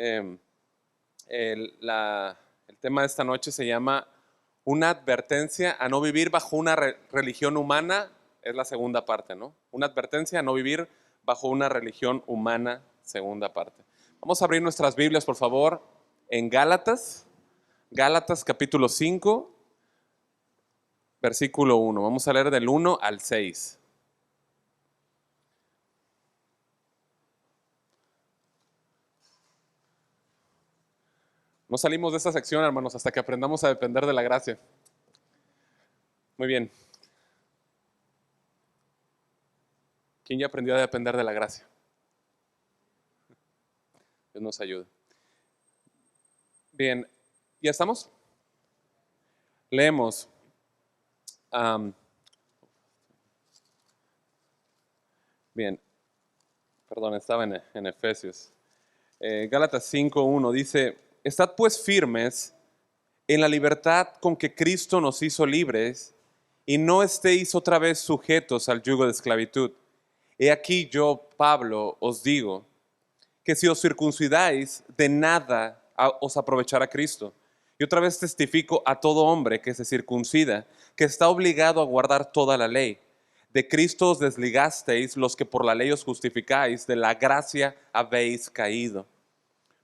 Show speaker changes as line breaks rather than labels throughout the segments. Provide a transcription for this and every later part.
Eh, el tema de esta noche se llama Una advertencia a no vivir bajo una religión humana. Es la segunda parte, ¿no? Una advertencia a no vivir bajo una religión humana, segunda parte. Vamos a abrir nuestras Biblias, por favor, en Gálatas capítulo 5, versículo 1. Vamos a leer del 1 al 6. No salimos de esta sección, hermanos, hasta que aprendamos a depender de la gracia. Muy bien. ¿Quién ya aprendió a depender de la gracia? Dios nos ayude. Bien, ¿ya estamos? Leemos. Bien, perdón, estaba en Efesios. Gálatas 5:1 dice: Estad pues firmes en la libertad con que Cristo nos hizo libres, y no estéis otra vez sujetos al yugo de esclavitud. He aquí yo, Pablo, os digo que si os circuncidáis, de nada os aprovechará Cristo. Y otra vez testifico a todo hombre que se circuncida, que está obligado a guardar toda la ley. De Cristo os desligasteis los que por la ley os justificáis, de la gracia habéis caído.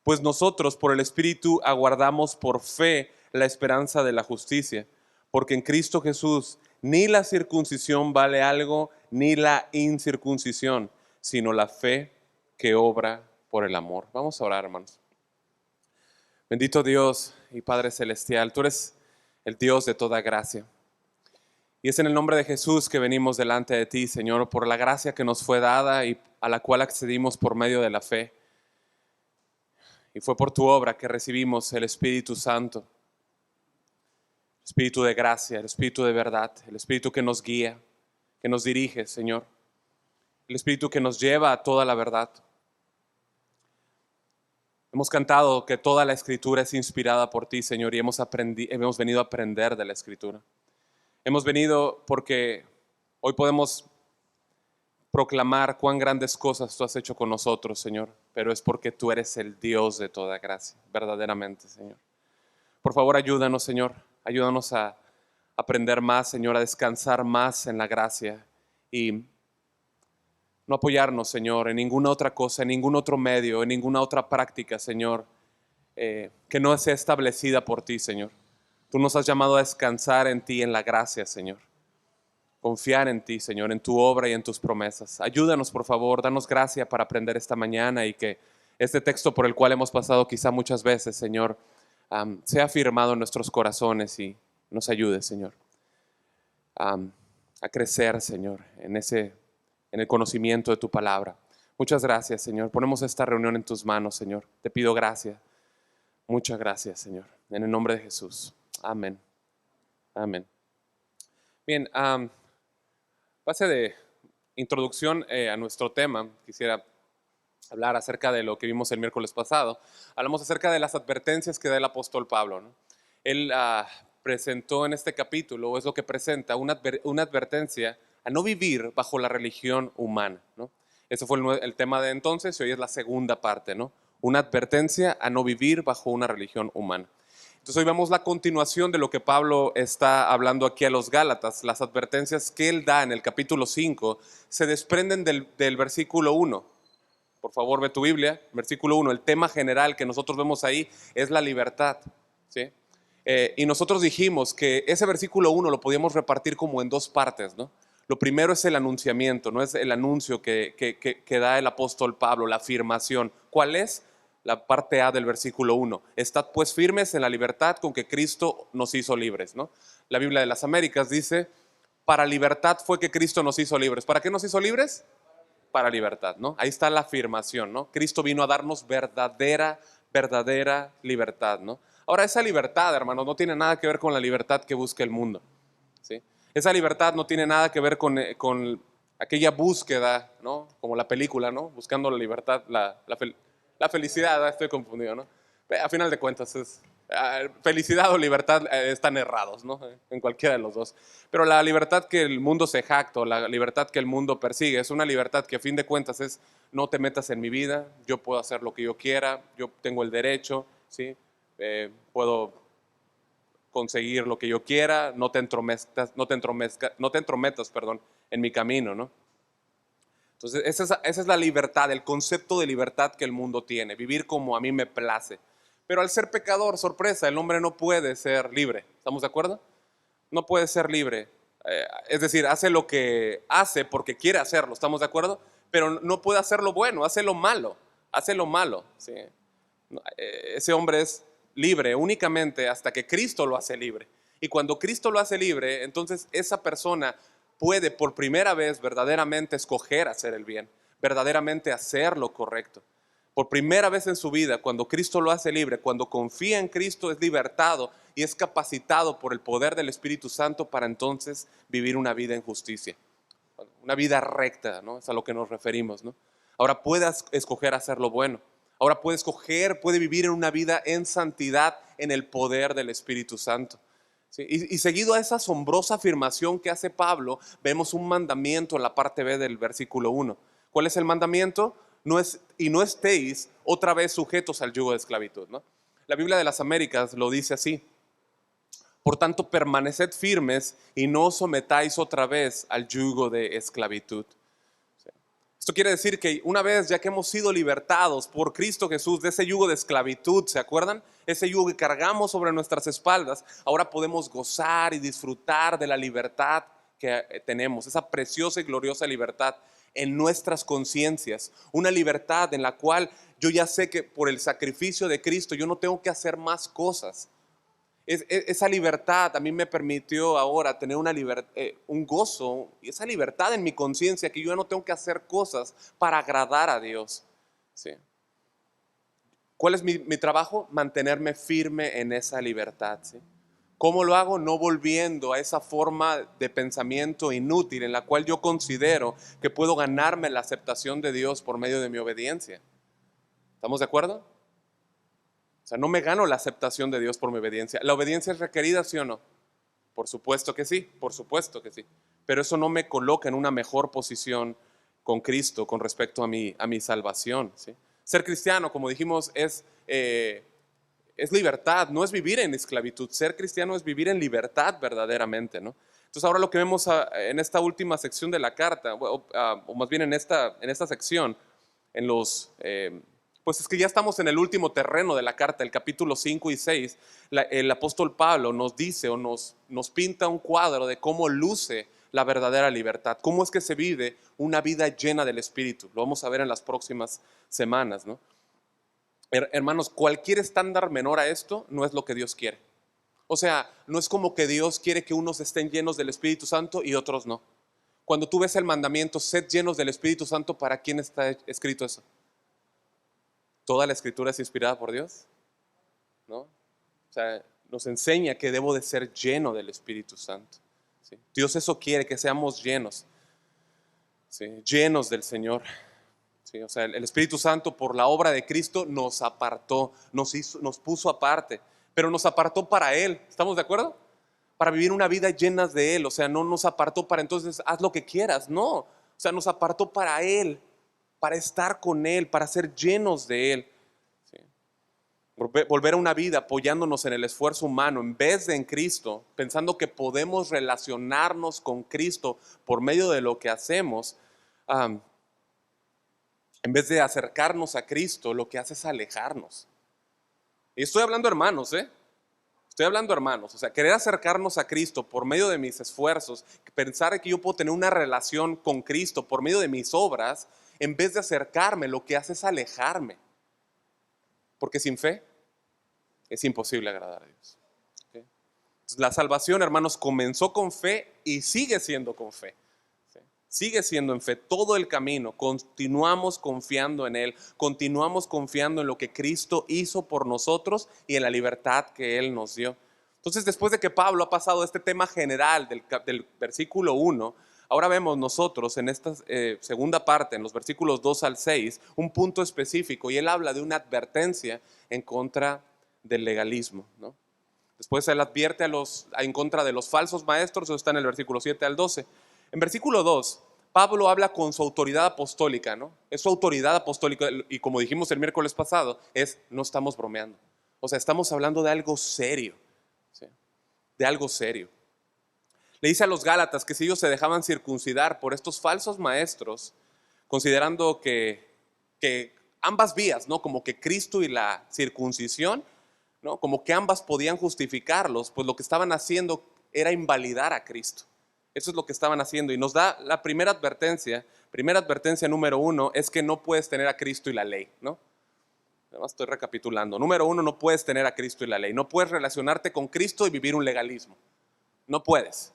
Pues nosotros por el Espíritu aguardamos por fe la esperanza de la justicia, porque en Cristo Jesús ni la circuncisión vale algo, ni la incircuncisión, sino la fe que obra por el amor. Vamos a orar, hermanos. Bendito Dios y Padre Celestial, tú eres el Dios de toda gracia. Y es en el nombre de Jesús que venimos delante de ti, Señor, por la gracia que nos fue dada y a la cual accedimos por medio de la fe. Y fue por tu obra que recibimos el Espíritu Santo, el Espíritu de gracia, el Espíritu de verdad, el Espíritu que nos guía, que nos dirige, Señor, el Espíritu que nos lleva a toda la verdad. Hemos cantado que toda la Escritura es inspirada por ti, Señor, y hemos venido a aprender de la Escritura. Hemos venido porque hoy podemos proclamar cuán grandes cosas tú has hecho con nosotros, Señor, pero es porque tú eres el Dios de toda gracia, verdaderamente, Señor. Por favor, ayúdanos, Señor, ayúdanos a aprender más, Señor, a descansar más en la gracia y no apoyarnos, Señor, en ninguna otra cosa, en ningún otro medio, en ninguna otra práctica, Señor, que no sea establecida por ti, Señor. Tú nos has llamado a descansar en ti, en la gracia, Señor. Confiar en ti, Señor, en tu obra y en tus promesas. Ayúdanos, por favor, danos gracia para aprender esta mañana y que este texto por el cual hemos pasado quizá muchas veces, Señor, sea afirmado en nuestros corazones y nos ayude, Señor, a crecer, Señor, en el conocimiento de tu palabra. Muchas gracias, Señor. Ponemos esta reunión en tus manos, Señor. Te pido gracia. Muchas gracias, Señor. En el nombre de Jesús. Amén. Amén. Bien, base de introducción a nuestro tema, quisiera hablar acerca de lo que vimos el miércoles pasado. Hablamos acerca de las advertencias que da el apóstol Pablo, ¿no? Él presentó en este capítulo, o es lo que presenta, una advertencia a no vivir bajo la religión humana, ¿no? Ese fue el tema de entonces y hoy es la segunda parte, ¿no? Una advertencia a no vivir bajo una religión humana. Entonces hoy vemos la continuación de lo que Pablo está hablando aquí a los Gálatas. Las advertencias que él da en el capítulo 5 se desprenden del versículo 1. Por favor, ve tu Biblia, versículo 1. El tema general que nosotros vemos ahí es la libertad, ¿sí? Y nosotros dijimos que ese versículo 1 lo podíamos repartir como en dos partes, ¿no? Lo primero es el anunciamiento, no es el anuncio que da el apóstol Pablo, la afirmación. ¿Cuál es? La parte A del versículo 1. Estad pues firmes en la libertad con que Cristo nos hizo libres, ¿no? La Biblia de las Américas dice, para libertad fue que Cristo nos hizo libres. ¿Para qué nos hizo libres? Para libertad, ¿no? Ahí está la afirmación, ¿no? Cristo vino a darnos verdadera libertad, ¿no? Ahora, esa libertad, hermanos, no tiene nada que ver con la libertad que busca el mundo, ¿sí? Esa libertad no tiene nada que ver con aquella búsqueda, ¿no? Como la película, ¿no? Buscando la libertad, la felicidad, estoy confundido, ¿no? A final de cuentas Felicidad o libertad están errados, ¿no? En cualquiera de los dos. Pero la libertad que el mundo se jacta, o la libertad que el mundo persigue, es una libertad que a fin de cuentas es: no te metas en mi vida, yo puedo hacer lo que yo quiera, yo tengo el derecho, ¿sí? Puedo conseguir lo que yo quiera, no te entrometas, perdón, en mi camino, ¿no? Entonces, esa es la libertad, el concepto de libertad que el mundo tiene, vivir como a mí me place. Pero al ser pecador, sorpresa, el hombre no puede ser libre. ¿Estamos de acuerdo? No puede ser libre. Es decir, hace lo que hace porque quiere hacerlo, ¿estamos de acuerdo? Pero no puede hacer lo bueno, hace lo malo, ¿sí? Ese hombre es libre únicamente hasta que Cristo lo hace libre. Y cuando Cristo lo hace libre, entonces esa persona puede por primera vez verdaderamente escoger hacer el bien, verdaderamente hacer lo correcto. Por primera vez en su vida, cuando Cristo lo hace libre, cuando confía en Cristo, es libertado y es capacitado por el poder del Espíritu Santo para entonces vivir una vida en justicia, una vida recta, ¿no? Es a lo que nos referimos, ¿no? Ahora puede escoger hacer lo bueno. Ahora puede escoger, puede vivir en una vida en santidad en el poder del Espíritu Santo. ¿Sí? Y seguido a esa asombrosa afirmación que hace Pablo, vemos un mandamiento en la parte B del versículo 1. ¿Cuál es el mandamiento? No estéis otra vez sujetos al yugo de esclavitud, ¿no? La Biblia de las Américas lo dice así: por tanto, permaneced firmes y no os sometáis otra vez al yugo de esclavitud. Esto quiere decir que una vez ya que hemos sido libertados por Cristo Jesús de ese yugo de esclavitud, ¿se acuerdan? Ese yugo que cargamos sobre nuestras espaldas, ahora podemos gozar y disfrutar de la libertad que tenemos, esa preciosa y gloriosa libertad en nuestras conciencias, una libertad en la cual yo ya sé que por el sacrificio de Cristo yo no tengo que hacer más cosas. Esa libertad a mí me permitió ahora tener un gozo y esa libertad en mi conciencia, que yo ya no tengo que hacer cosas para agradar a Dios. ¿Sí? ¿Cuál es mi trabajo? Mantenerme firme en esa libertad. ¿Sí? ¿Cómo lo hago? No volviendo a esa forma de pensamiento inútil en la cual yo considero que puedo ganarme la aceptación de Dios por medio de mi obediencia. ¿Estamos de acuerdo? O sea, no me gano la aceptación de Dios por mi obediencia. ¿La obediencia es requerida, sí o no? Por supuesto que sí, por supuesto que sí. Pero eso no me coloca en una mejor posición con Cristo con respecto a mi salvación, ¿sí? Ser cristiano, como dijimos, es libertad, no es vivir en esclavitud. Ser cristiano es vivir en libertad verdaderamente, ¿no? Entonces ahora lo que vemos en esta última sección de la carta, o más bien en esta sección, en pues es que ya estamos en el último terreno de la carta, el capítulo 5 y 6, el apóstol Pablo nos dice o nos pinta un cuadro de cómo luce la verdadera libertad, cómo es que se vive una vida llena del Espíritu. Lo vamos a ver en las próximas semanas, ¿no? Hermanos, cualquier estándar menor a esto no es lo que Dios quiere. O sea, no es como que Dios quiere que unos estén llenos del Espíritu Santo y otros no. Cuando tú ves el mandamiento, sed llenos del Espíritu Santo, ¿para quién está escrito eso? ¿Toda la escritura es inspirada por Dios? ¿No? O sea, nos enseña que debo de ser lleno del Espíritu Santo. ¿Sí? Dios eso quiere, que seamos llenos, ¿sí? Llenos del Señor. ¿Sí? O sea, el Espíritu Santo por la obra de Cristo nos apartó, nos puso aparte, pero nos apartó para Él. ¿Estamos de acuerdo? Para vivir una vida llena de Él. O sea, no nos apartó para entonces haz lo que quieras, no. O sea, nos apartó para Él, para estar con Él, para ser llenos de Él. ¿Sí? Volver a una vida apoyándonos en el esfuerzo humano en vez de en Cristo, pensando que podemos relacionarnos con Cristo por medio de lo que hacemos, en vez de acercarnos a Cristo, lo que hace es alejarnos. Y estoy hablando hermanos, Estoy hablando hermanos, o sea, querer acercarnos a Cristo por medio de mis esfuerzos, pensar que yo puedo tener una relación con Cristo por medio de mis obras, en vez de acercarme, lo que hace es alejarme. Porque sin fe es imposible agradar a Dios. ¿Okay? Entonces, la salvación, hermanos, comenzó con fe y sigue siendo con fe. ¿Sí? Sigue siendo en fe todo el camino. Continuamos confiando en Él, continuamos confiando en lo que Cristo hizo por nosotros y en la libertad que Él nos dio. Entonces, después de que Pablo ha pasado este tema general del versículo 1, ahora vemos nosotros en esta segunda parte, en los versículos 2 al 6, un punto específico, y él habla de una advertencia en contra del legalismo, ¿no? Después él advierte en contra de los falsos maestros, eso está en el versículo 7 al 12. En versículo 2, Pablo habla con su autoridad apostólica, ¿no? Es su autoridad apostólica y como dijimos el miércoles pasado, no estamos bromeando. O sea, estamos hablando de algo serio, ¿sí? De algo serio. Le dice a los Gálatas que si ellos se dejaban circuncidar por estos falsos maestros, considerando que ambas vías, ¿no? Como que Cristo y la circuncisión, ¿no? Como que ambas podían justificarlos, pues lo que estaban haciendo era invalidar a Cristo. Eso es lo que estaban haciendo y nos da la primera advertencia número 1 es que no puedes tener a Cristo y la ley, ¿no? Además estoy recapitulando. Número 1, no puedes tener a Cristo y la ley. No puedes relacionarte con Cristo y vivir un legalismo. No puedes.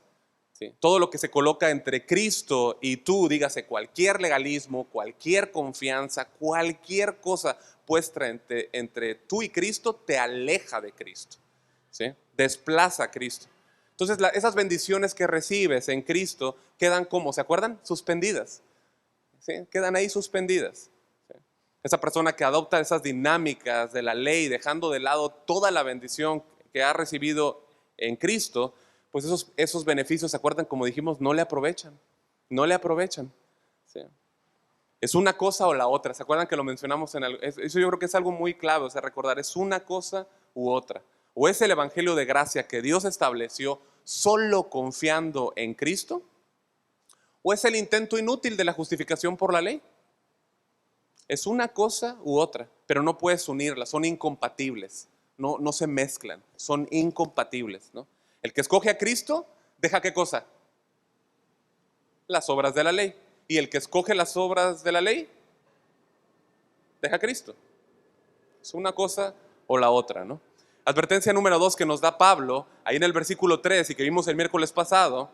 ¿Sí? Todo lo que se coloca entre Cristo y tú, dígase cualquier legalismo, cualquier confianza, cualquier cosa puesta entre tú y Cristo, te aleja de Cristo, ¿sí? Desplaza a Cristo. Entonces esas bendiciones que recibes en Cristo quedan como, ¿se acuerdan? Suspendidas, ¿sí? Quedan ahí suspendidas, ¿sí? Esa persona que adopta esas dinámicas de la ley, dejando de lado toda la bendición que ha recibido en Cristo, pues esos beneficios, ¿se acuerdan? Como dijimos, no le aprovechan, ¿sí? Es una cosa o la otra. ¿Se acuerdan que lo mencionamos eso yo creo que es algo muy clave, o sea, recordar, es una cosa u otra. O es el evangelio de gracia que Dios estableció solo confiando en Cristo, o es el intento inútil de la justificación por la ley. Es una cosa u otra, pero no puedes unirlas, son incompatibles, no se mezclan, son incompatibles, ¿no? El que escoge a Cristo, deja ¿qué cosa? Las obras de la ley. Y el que escoge las obras de la ley, deja a Cristo. Es una cosa o la otra, ¿no? Advertencia número 2 que nos da Pablo, ahí en el versículo 3 y que vimos el miércoles pasado,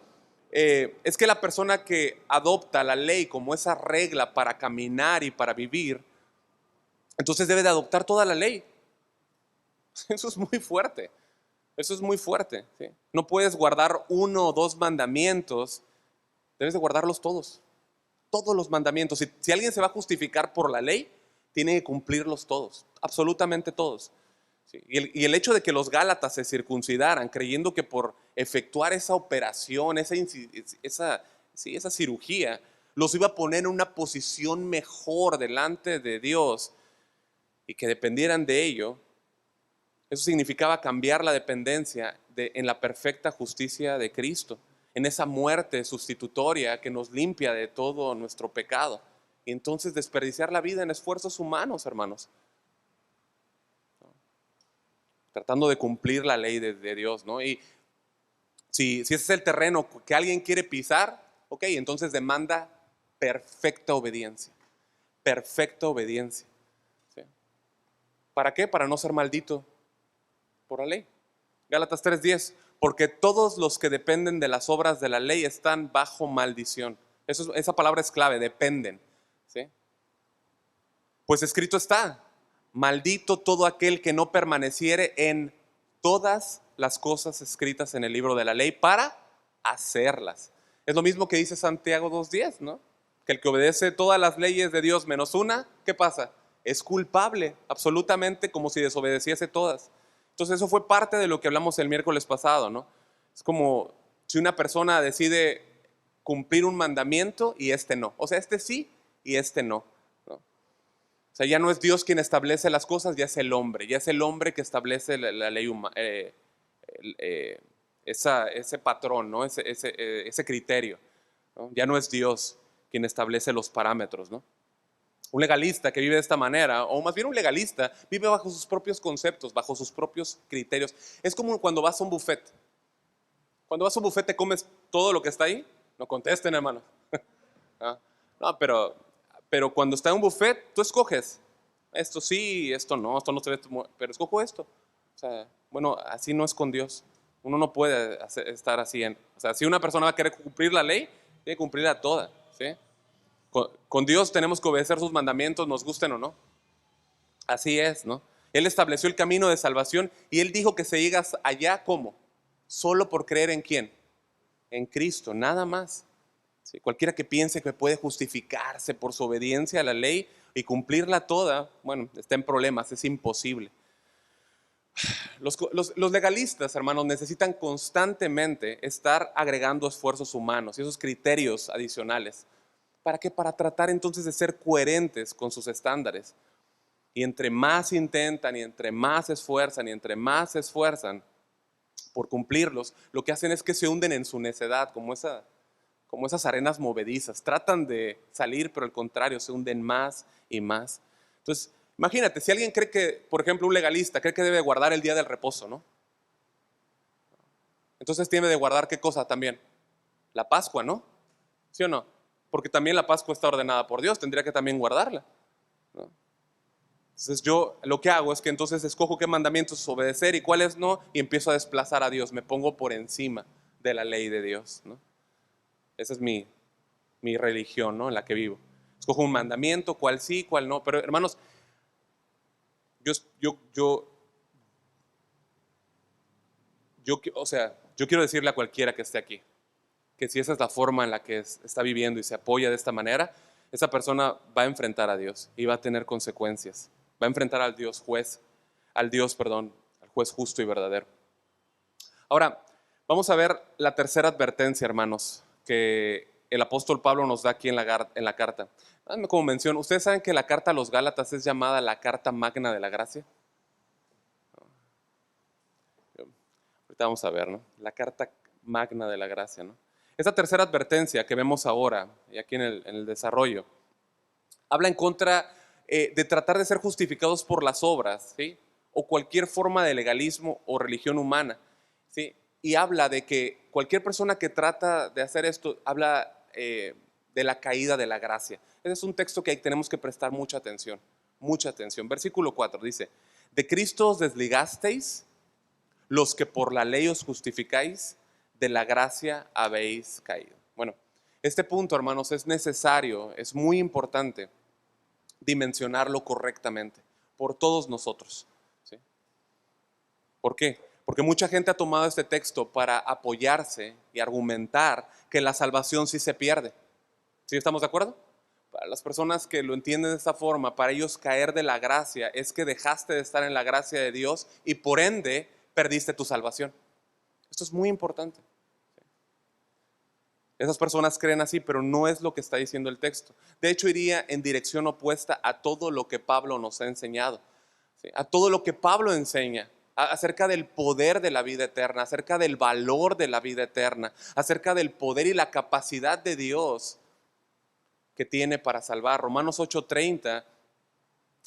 es que la persona que adopta la ley como esa regla para caminar y para vivir, entonces debe de adoptar toda la ley. Eso es muy fuerte. Eso es muy fuerte, ¿sí? No puedes guardar 1 o 2 mandamientos, debes de guardarlos todos. Todos los mandamientos. Si alguien se va a justificar por la ley, tiene que cumplirlos todos, absolutamente todos. ¿Sí? Y el hecho de que los Gálatas se circuncidaran, creyendo que por efectuar esa operación, esa cirugía, los iba a poner en una posición mejor delante de Dios y que dependieran de ello, eso significaba cambiar la dependencia en la perfecta justicia de Cristo, en esa muerte sustitutoria que nos limpia de todo nuestro pecado. Y entonces desperdiciar la vida en esfuerzos humanos, hermanos, tratando de cumplir la ley de Dios, ¿no? Y si ese es el terreno que alguien quiere pisar, ok, entonces demanda perfecta obediencia, perfecta obediencia, ¿sí? ¿Para qué? Para no ser maldito por la ley. Gálatas 3:10, porque todos los que dependen de las obras de la ley están bajo maldición. Esa palabra es clave, dependen, ¿sí? Pues escrito está, maldito todo aquel que no permaneciere en todas las cosas escritas en el libro de la ley para hacerlas. Es lo mismo que dice Santiago 2:10, ¿no? Que el que obedece todas las leyes de Dios menos una, ¿qué pasa? Es culpable, absolutamente, como si desobedeciese todas. Entonces eso fue parte de lo que hablamos el miércoles pasado, ¿no? Es como si una persona decide cumplir un mandamiento y este no. O sea, este sí y este no, ¿no? O sea, ya no es Dios quien establece las cosas, ya es el hombre que establece la ley humana, ese patrón, ¿no? Ese criterio, ¿no? Ya no es Dios quien establece los parámetros, ¿no? Un legalista que vive de esta manera, o más bien un legalista, vive bajo sus propios conceptos, bajo sus propios criterios. Es como cuando vas a un buffet. Cuando vas a un buffet, ¿te comes todo lo que está ahí? No contesten, hermano. ¿Ah? No, pero cuando está en un buffet, tú escoges. Esto sí, esto no se ve, pero escojo esto. O sea, bueno, así no es con Dios. Uno no puede estar así. O sea, si una persona va a querer cumplir la ley, tiene que cumplirla toda, ¿sí? Con Dios tenemos que obedecer sus mandamientos, nos gusten o no. Así es, ¿no? Él estableció el camino de salvación y Él dijo que se llega allá, ¿cómo? Solo por creer en ¿quién? En Cristo, nada más. ¿Sí? Cualquiera que piense que puede justificarse por su obediencia a la ley y cumplirla toda, bueno, está en problemas, es imposible. Los legalistas, hermanos, necesitan constantemente estar agregando esfuerzos humanos y esos criterios adicionales. ¿Para qué? Para tratar entonces de ser coherentes con sus estándares. Y entre más intentan y entre más esfuerzan y entre más se esfuerzan por cumplirlos, lo que hacen es que se hunden en su necedad, como esas arenas movedizas. Tratan de salir, pero al contrario, se hunden más y más. Entonces, imagínate, si alguien cree que, por ejemplo, un legalista cree que debe guardar el día del reposo, ¿no? Entonces tiene de guardar ¿qué cosa también? La Pascua, ¿no? ¿Sí o no? Porque también la Pascua está ordenada por Dios, tendría que también guardarla, ¿no? Entonces yo lo que hago es que entonces escojo qué mandamientos obedecer y cuáles no, y empiezo a desplazar a Dios, me pongo por encima de la ley de Dios, ¿no? Esa es mi religión, ¿no? En la que vivo. Escojo un mandamiento, cuál sí, cuál no. Pero hermanos, yo, yo, yo, o sea, yo quiero decirle a cualquiera que esté aquí, que si esa es la forma en la que está viviendo y se apoya de esta manera, esa persona va a enfrentar a Dios y va a tener consecuencias. Va a enfrentar al Dios juez, al juez justo y verdadero. Ahora, vamos a ver la tercera advertencia, hermanos, que el apóstol Pablo nos da aquí en la carta. Como mención, ¿ustedes saben que la carta a los Gálatas es llamada la carta magna de la gracia? Ahorita vamos a ver, ¿no? La carta magna de la gracia, ¿no? Esta tercera advertencia que vemos ahora, y aquí en el desarrollo, habla en contra de tratar de ser justificados por las obras, ¿sí? O cualquier forma de legalismo o religión humana, ¿sí? Y habla de que cualquier persona que trata de hacer esto, habla de la caída de la gracia. Ese es un texto que tenemos que prestar mucha atención, mucha atención. Versículo 4 dice, de Cristo os desligasteis, los que por la ley os justificáis, de la gracia habéis caído. Bueno, este punto, hermanos, es necesario, es muy importante dimensionarlo correctamente por todos nosotros, ¿sí? ¿Por qué? Porque mucha gente ha tomado este texto para apoyarse y argumentar que la salvación sí se pierde. ¿Sí estamos de acuerdo? Para las personas que lo entienden de esta forma, para ellos caer de la gracia es que dejaste de estar en la gracia de Dios y por ende perdiste tu salvación. Esto es muy importante. Esas personas creen así, pero no es lo que está diciendo el texto. De hecho, iría en dirección opuesta a todo lo que Pablo nos ha enseñado, ¿sí? A todo lo que Pablo enseña acerca del poder de la vida eterna, acerca del valor de la vida eterna, acerca del poder y la capacidad de Dios que tiene para salvar. Romanos 8:30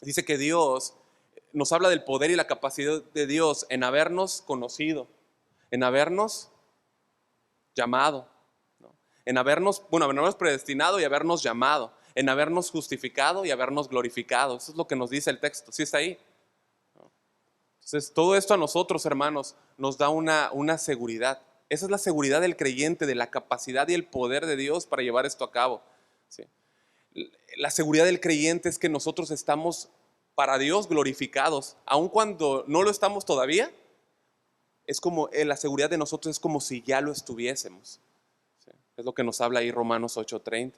dice que Dios nos habla del poder y la capacidad de Dios en habernos conocido, en habernos llamado, en habernos predestinado y habernos llamado, en habernos justificado y habernos glorificado. Eso es lo que nos dice el texto, ¿sí está ahí? Entonces, todo esto a nosotros, hermanos, nos da una seguridad. Esa es la seguridad del creyente, de la capacidad y el poder de Dios para llevar esto a cabo, ¿sí? La seguridad del creyente es que nosotros estamos para Dios glorificados, aun cuando no lo estamos todavía. Es como la seguridad de nosotros es como si ya lo estuviésemos. Es lo que nos habla ahí Romanos 8:30.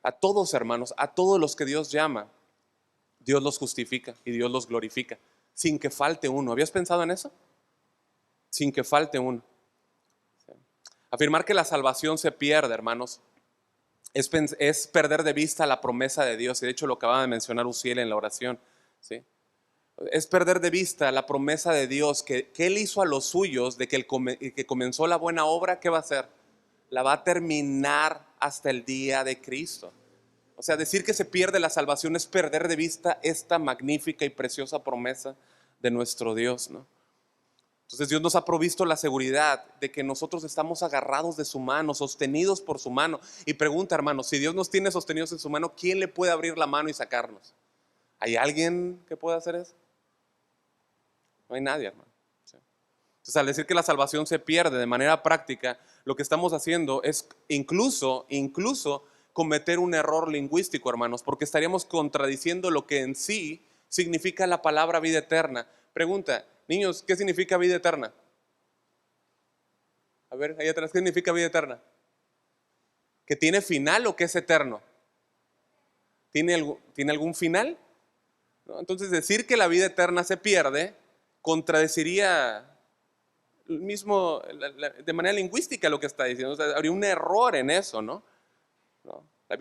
A todos, hermanos, a todos los que Dios llama, Dios los justifica y Dios los glorifica, sin que falte uno. ¿Habías pensado en eso? Sin que falte uno. Afirmar que la salvación se pierde, hermanos, es perder de vista la promesa de Dios. Y de hecho lo acaba de mencionar Uziel en la oración, ¿sí? Es perder de vista la promesa de Dios que Él hizo a los suyos, de que el que comenzó la buena obra, ¿qué va a hacer? La va a terminar hasta el día de Cristo. O sea, decir que se pierde la salvación es perder de vista esta magnífica y preciosa promesa de nuestro Dios, ¿no? Entonces Dios nos ha provisto la seguridad de que nosotros estamos agarrados de su mano, sostenidos por su mano. Y pregunta, hermanos, si Dios nos tiene sostenidos en su mano, ¿quién le puede abrir la mano y sacarnos? ¿Hay alguien que pueda hacer eso? No hay nadie, hermano. Entonces, al decir que la salvación se pierde de manera práctica, lo que estamos haciendo es incluso cometer un error lingüístico, hermanos, porque estaríamos contradiciendo lo que en sí significa la palabra vida eterna. Pregunta, niños, ¿qué significa vida eterna? A ver, ahí atrás, ¿qué significa vida eterna? ¿Que tiene final o que es eterno? ¿Tiene algún final? ¿No? Entonces, decir que la vida eterna se pierde contradeciría de manera lingüística lo que está diciendo. O sea, habría un error en eso, ¿no? ¿No? La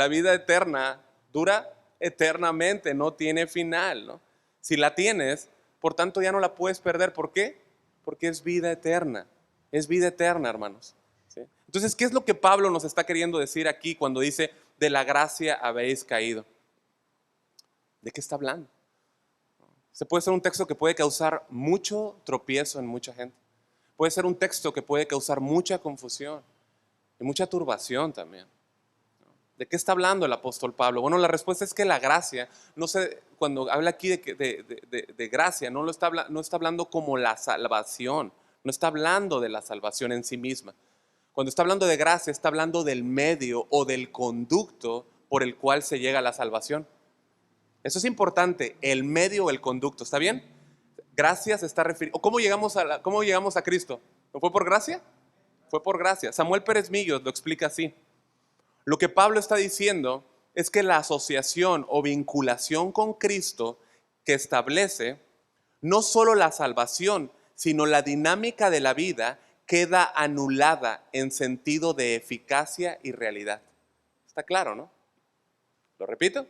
vida eterna dura eternamente, no tiene final, ¿no? Si la tienes, por tanto ya no la puedes perder. ¿Por qué? Porque es vida eterna. Es vida eterna, hermanos. ¿Sí? Entonces, ¿qué es lo que Pablo nos está queriendo decir aquí cuando dice de la gracia habéis caído? ¿De qué está hablando? Se puede ser un texto que puede causar mucho tropiezo en mucha gente. Puede ser un texto que puede causar mucha confusión y mucha turbación también. ¿De qué está hablando el apóstol Pablo? Bueno, la respuesta es que la gracia, no sé, cuando habla aquí de gracia, no está hablando como la salvación, no está hablando de la salvación en sí misma. Cuando está hablando de gracia, está hablando del medio o del conducto por el cual se llega a la salvación. Eso es importante, el medio o el conducto, ¿está bien? Gracia se está refiriendo. ¿Cómo llegamos a Cristo? ¿No fue por gracia? Fue por gracia. Samuel Pérez Millos lo explica así. Lo que Pablo está diciendo es que la asociación o vinculación con Cristo que establece no solo la salvación, sino la dinámica de la vida queda anulada en sentido de eficacia y realidad. Está claro, ¿no? ¿Lo repito?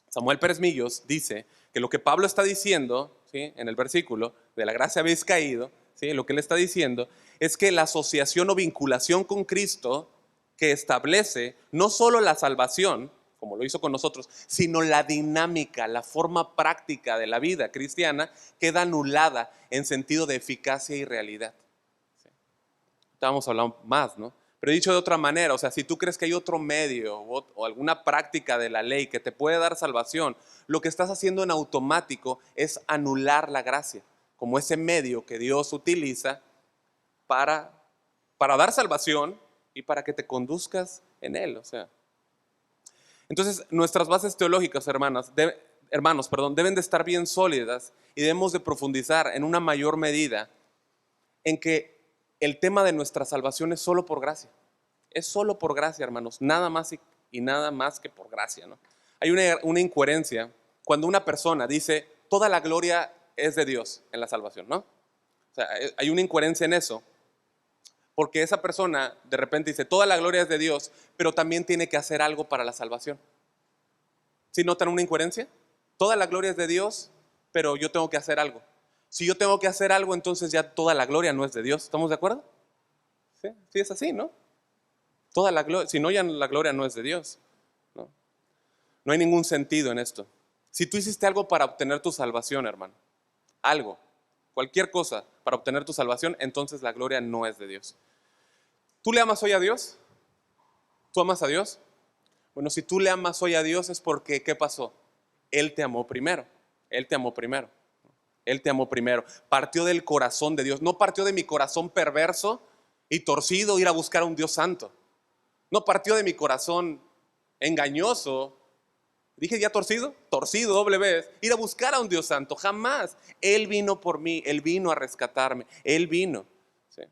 Samuel Pérez Millos dice que lo que Pablo está diciendo, ¿sí?, en el versículo de la gracia habéis caído, ¿sí?, lo que él está diciendo es que la asociación o vinculación con Cristo que establece no solo la salvación, como lo hizo con nosotros, sino la dinámica, la forma práctica de la vida cristiana queda anulada en sentido de eficacia y realidad. ¿Sí? Estábamos hablando más, ¿no? Pero dicho de otra manera, o sea, si tú crees que hay otro medio o alguna práctica de la ley que te puede dar salvación, lo que estás haciendo en automático es anular la gracia, como ese medio que Dios utiliza para dar salvación y para que te conduzcas en él, o sea. Entonces, nuestras bases teológicas, hermanos, deben de estar bien sólidas y debemos de profundizar en una mayor medida en que el tema de nuestra salvación es solo por gracia. Es solo por gracia, hermanos, nada más y nada más que por gracia, ¿no? Hay una incoherencia cuando una persona dice, toda la gloria es de Dios en la salvación, ¿no? O sea, hay una incoherencia en eso, porque esa persona de repente dice, toda la gloria es de Dios, pero también tiene que hacer algo para la salvación. ¿Sí notan una incoherencia? Toda la gloria es de Dios, pero yo tengo que hacer algo. Si yo tengo que hacer algo, entonces ya toda la gloria no es de Dios. ¿Estamos de acuerdo? Sí, sí es así, ¿no? Toda la gloria, si no, ya la gloria no es de Dios. ¿No? No hay ningún sentido en esto. Si tú hiciste algo para obtener tu salvación, hermano, algo, cualquier cosa para obtener tu salvación, entonces la gloria no es de Dios. ¿Tú le amas hoy a Dios? ¿Tú amas a Dios? Bueno, si tú le amas hoy a Dios es porque, ¿qué pasó? Él te amó primero. Él te amó primero. Él te amó primero. Partió del corazón de Dios. No partió de mi corazón perverso y torcido ir a buscar a un Dios santo. No partió de mi corazón engañoso. Dije ya torcido, torcido doble vez, ir a buscar a un Dios santo, jamás. Él vino por mí, Él vino a rescatarme, Él vino. ¿Sí?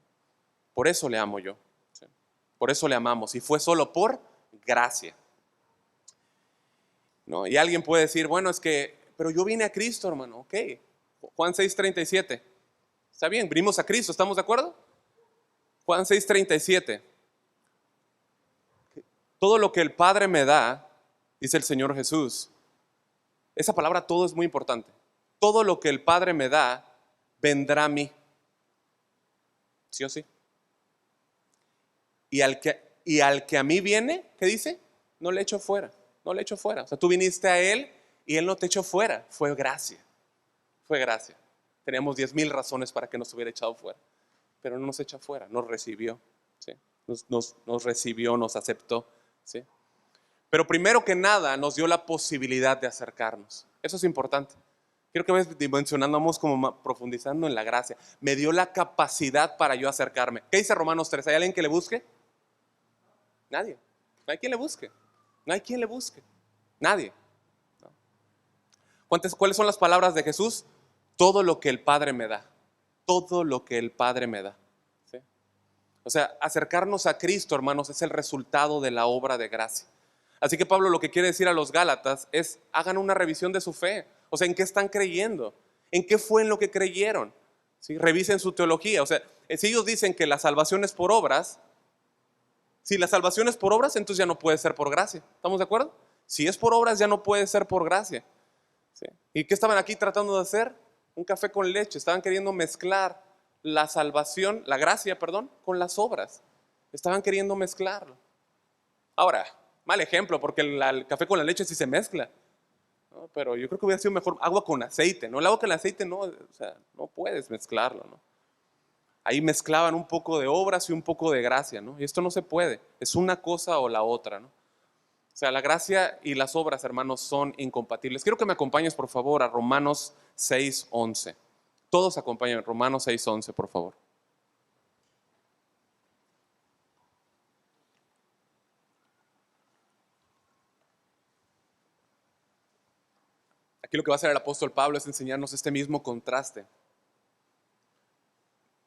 Por eso le amo yo, ¿sí? Por eso le amamos y fue solo por gracia. ¿No? Y alguien puede decir, bueno, es que, pero yo vine a Cristo, hermano, ok. Juan 6:37, está bien, vinimos a Cristo, ¿estamos de acuerdo? Juan 6:37, todo lo que el Padre me da, dice el Señor Jesús. Esa palabra todo es muy importante. Todo lo que el Padre me da, vendrá a mí. ¿Sí o sí? Y al que a mí viene, ¿qué dice? No le echo fuera, no le echo fuera. O sea, tú viniste a Él y Él no te echó fuera. Fue gracia, fue gracia. Teníamos 10,000 razones para que nos hubiera echado fuera. Pero no nos echa fuera, nos recibió. ¿Sí? Nos recibió, nos aceptó. ¿Sí? Pero primero que nada nos dio la posibilidad de acercarnos. Eso es importante. Quiero que vayas dimensionando, vamos como profundizando en la gracia. Me dio la capacidad para yo acercarme. ¿Qué dice Romanos 3? ¿Hay alguien que le busque? Nadie. No hay quien le busque. No hay quien le busque. Nadie. ¿No? ¿Cuáles son las palabras de Jesús? Todo lo que el Padre me da. Todo lo que el Padre me da. ¿Sí? O sea, acercarnos a Cristo, hermanos, es el resultado de la obra de gracia. Así que Pablo lo que quiere decir a los Gálatas es, hagan una revisión de su fe. O sea, ¿en qué están creyendo? ¿En qué fue en lo que creyeron? ¿Sí? Revisen su teología. O sea, si ellos dicen que la salvación es por obras, si la salvación es por obras, entonces ya no puede ser por gracia. ¿Estamos de acuerdo? Si es por obras, ya no puede ser por gracia. ¿Sí? ¿Y qué estaban aquí tratando de hacer? Un café con leche. Estaban queriendo mezclar la salvación, la gracia, perdón, con las obras. Estaban queriendo mezclarlo. Ahora, mal ejemplo, porque el café con la leche sí se mezcla, ¿no? Pero yo creo que hubiera sido mejor agua con aceite, ¿no? El agua con el aceite no, o sea, no puedes mezclarlo, ¿no? Ahí mezclaban un poco de obras y un poco de gracia, ¿no? Y esto no se puede, es una cosa o la otra, ¿no? O sea, la gracia y las obras, hermanos, son incompatibles. Quiero que me acompañes, por favor, a Romanos 6:11. Todos acompañen, Romanos 6:11, por favor. Aquí lo que va a hacer el apóstol Pablo es enseñarnos este mismo contraste.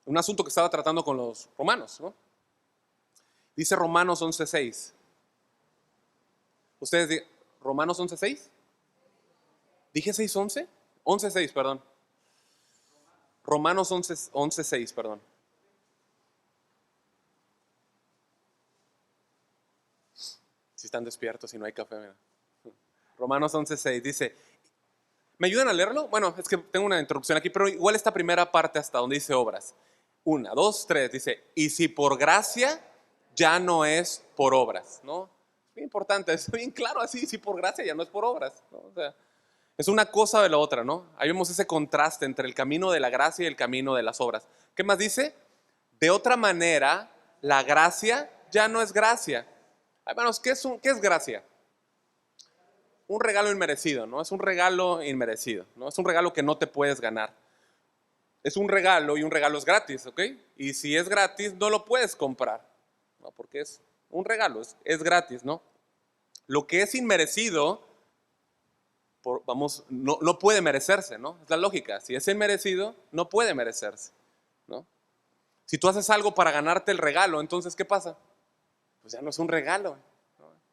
Un asunto que estaba tratando con los romanos, ¿no? Dice Romanos 11:6. Ustedes digan, ¿Romanos 11:6? ¿Dije 6:11? 11:6, perdón. Romanos 11:6, perdón. Si están despiertos y no hay café, mira. Romanos 11:6 dice, ¿me ayudan a leerlo? Bueno, es que tengo una introducción aquí, pero igual esta primera parte hasta donde dice obras. 1, 2, 3, dice, y si por gracia, ya no es por obras, ¿no? Es bien importante, es bien claro así, si por gracia ya no es por obras, ¿no? O sea, es una cosa de la otra, ¿no? Ahí vemos ese contraste entre el camino de la gracia y el camino de las obras. ¿Qué más dice? De otra manera, la gracia ya no es gracia. Hermanos, ¿qué es gracia? Un regalo inmerecido, ¿no? Es un regalo inmerecido, ¿no? Es un regalo que no te puedes ganar. Es un regalo y un regalo es gratis, ¿ok? Y si es gratis, no lo puedes comprar, ¿no? Porque es un regalo, es gratis, ¿no? Lo que es inmerecido, no puede merecerse, ¿no? Es la lógica. Si es inmerecido, no puede merecerse, ¿no? Si tú haces algo para ganarte el regalo, entonces, ¿qué pasa? Pues ya no es un regalo,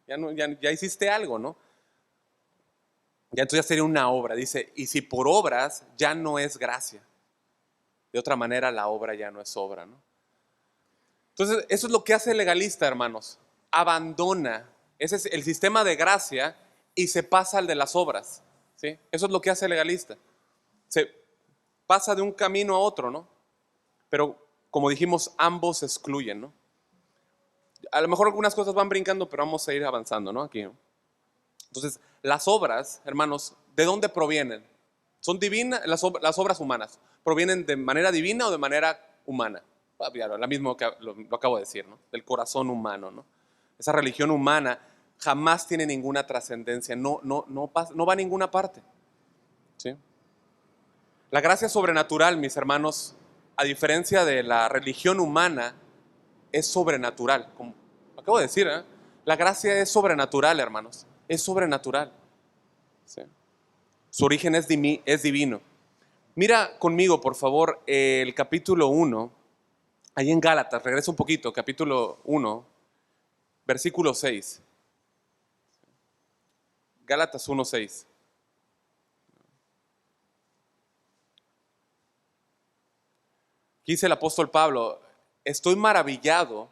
¿no? Ya hiciste algo, ¿no? Ya entonces ya sería una obra. Dice, y si por obras ya no es gracia. De otra manera, la obra ya no es obra, ¿no? Entonces, eso es lo que hace el legalista, hermanos. Abandona, ese es el sistema de gracia y se pasa al de las obras, ¿sí? Eso es lo que hace el legalista. Se pasa de un camino a otro, ¿no? Pero, como dijimos, ambos excluyen, ¿no? A lo mejor algunas cosas van brincando, pero vamos a ir avanzando, ¿no? Aquí, ¿no? Entonces, las obras, hermanos, ¿de dónde provienen? Son divinas, las obras humanas. ¿Provienen de manera divina o de manera humana? Lo mismo que lo acabo de decir, ¿no? Del corazón humano, ¿no? Esa religión humana jamás tiene ninguna trascendencia, no va a ninguna parte, ¿sí? La gracia sobrenatural, mis hermanos, a diferencia de la religión humana, es sobrenatural. Como acabo de decir, ¿eh? La gracia es sobrenatural, hermanos. Es sobrenatural, ¿sí? Su origen es divino. Mira conmigo, por favor, el capítulo 1, ahí en Gálatas, regresa un poquito, capítulo 1, versículo 6. Gálatas 1:6. Aquí dice el apóstol Pablo, estoy maravillado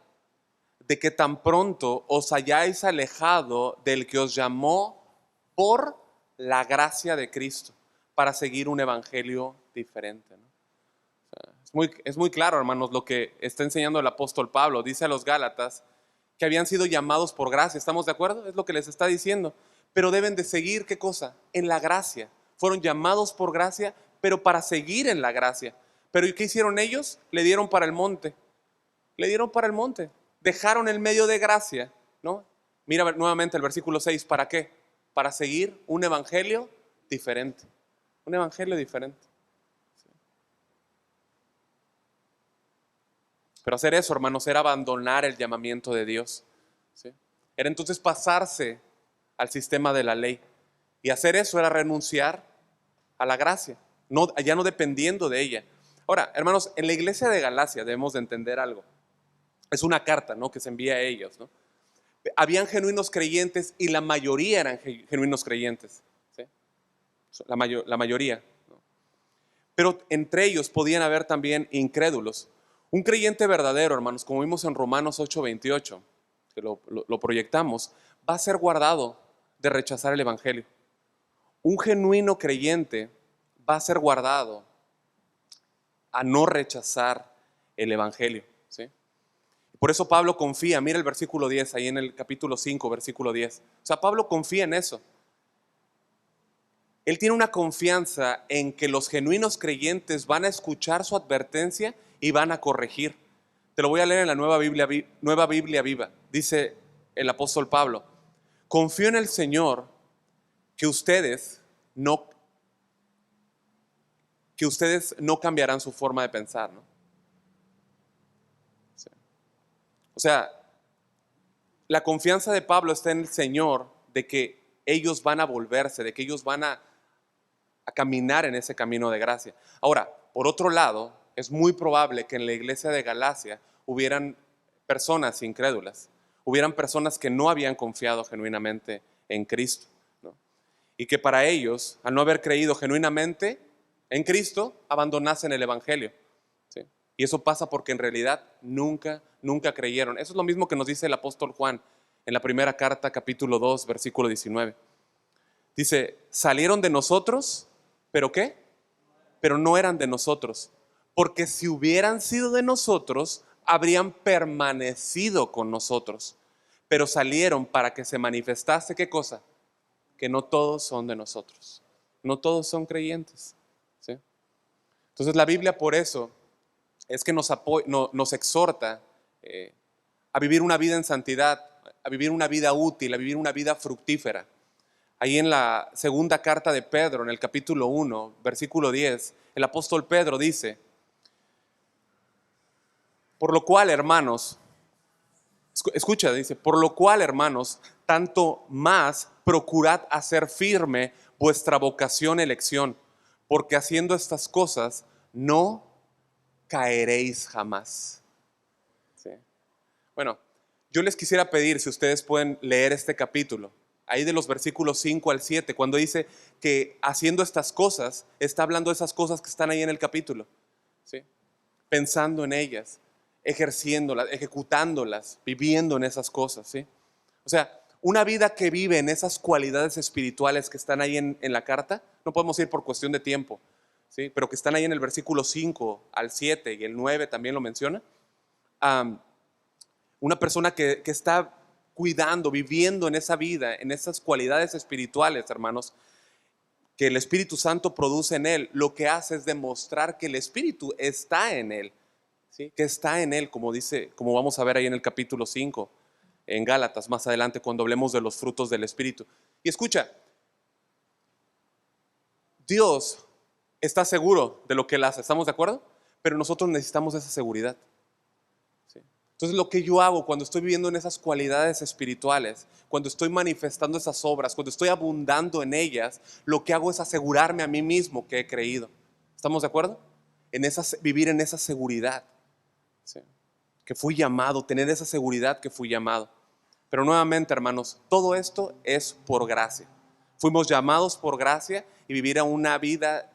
de que tan pronto os hayáis alejado del que os llamó por la gracia de Cristo para seguir un evangelio diferente, ¿no? Es muy claro, hermanos, lo que está enseñando el apóstol Pablo. Dice a los Gálatas que habían sido llamados por gracia. ¿Estamos de acuerdo? Es lo que les está diciendo. Pero deben de seguir, ¿qué cosa? En la gracia. Fueron llamados por gracia, pero para seguir en la gracia. Pero ¿y qué hicieron ellos? Le dieron para el monte. Le dieron para el monte. Dejaron el medio de gracia, ¿no? Mira nuevamente el versículo 6. ¿Para qué? Para seguir un evangelio diferente. Un evangelio diferente. Pero hacer eso, hermanos, era abandonar el llamamiento de Dios, ¿sí? Era entonces pasarse al sistema de la ley. Y hacer eso era renunciar a la gracia, ya no dependiendo de ella. Ahora, hermanos, en la iglesia de Galacia debemos de entender algo. Es una carta, ¿no?, que se envía a ellos, ¿no? Habían genuinos creyentes y la mayoría eran genuinos creyentes, ¿sí? La mayoría, ¿no? pero entre ellos podían haber también incrédulos. Un creyente verdadero, hermanos, como vimos en Romanos 8:28, que lo proyectamos, va a ser guardado de rechazar el evangelio. Un genuino creyente va a ser guardado a no rechazar el evangelio, ¿sí? Por eso Pablo confía, mira el versículo 10, ahí en el capítulo 5, versículo 10. O sea, Pablo confía en eso. Él tiene una confianza en que los genuinos creyentes van a escuchar su advertencia y van a corregir. Te lo voy a leer en la Nueva Biblia Viva. Dice el apóstol Pablo: confío en el Señor que ustedes no cambiarán su forma de pensar, ¿no? Sí. O sea, la confianza de Pablo está en el Señor de que ellos van a volverse, de que ellos van a caminar en ese camino de gracia. Ahora, por otro lado, es muy probable que en la iglesia de Galacia hubieran personas incrédulas, hubieran personas que no habían confiado genuinamente en Cristo, ¿no? Y que para ellos, al no haber creído genuinamente en Cristo, abandonasen el evangelio, ¿sí? Y eso pasa porque en realidad nunca creyeron. Eso es lo mismo que nos dice el apóstol Juan en la primera carta, capítulo 2, versículo 19. Dice: salieron de nosotros, ¿pero qué? Pero no eran de nosotros, porque si hubieran sido de nosotros, habrían permanecido con nosotros. Pero salieron para que se manifestase, ¿qué cosa? Que no todos son de nosotros, no todos son creyentes, ¿sí? Entonces la Biblia por eso es que nos exhorta a vivir una vida en santidad, a vivir una vida útil, a vivir una vida fructífera. Ahí en la segunda carta de Pedro, en el capítulo 1, versículo 10, el apóstol Pedro dice: por lo cual, hermanos, escucha, dice, por lo cual, hermanos, tanto más procurad hacer firme vuestra vocación, elección, porque haciendo estas cosas no caeréis jamás. ¿Sí? Bueno, yo les quisiera pedir si ustedes pueden leer este capítulo, ahí de los versículos 5 al 7, cuando dice que haciendo estas cosas, está hablando de esas cosas que están ahí en el capítulo, ¿sí? Pensando en ellas, ejerciéndolas, ejecutándolas, viviendo en esas cosas, ¿sí? O sea, una vida que vive en esas cualidades espirituales que están ahí en la carta, no podemos ir por cuestión de tiempo, ¿sí? Pero que están ahí en el versículo 5 al 7 y el 9 también lo menciona. Una persona que está cuidando, viviendo en esa vida, en esas cualidades espirituales, hermanos, que el Espíritu Santo produce en él, lo que hace es demostrar que el Espíritu está en él, ¿sí? Que está en él, como dice, como vamos a ver ahí en el capítulo 5, en Gálatas, más adelante, cuando hablemos de los frutos del Espíritu. Y escucha, Dios está seguro de lo que él hace, ¿estamos de acuerdo? Pero nosotros necesitamos esa seguridad, ¿sí? Entonces lo que yo hago cuando estoy viviendo en esas cualidades espirituales, cuando estoy manifestando esas obras, cuando estoy abundando en ellas, lo que hago es asegurarme a mí mismo que he creído. ¿Estamos de acuerdo? Vivir en esa seguridad, ¿sí? Que fui llamado, tener esa seguridad que fui llamado. Pero nuevamente, hermanos, todo esto es por gracia. Fuimos llamados por gracia y vivir una vida,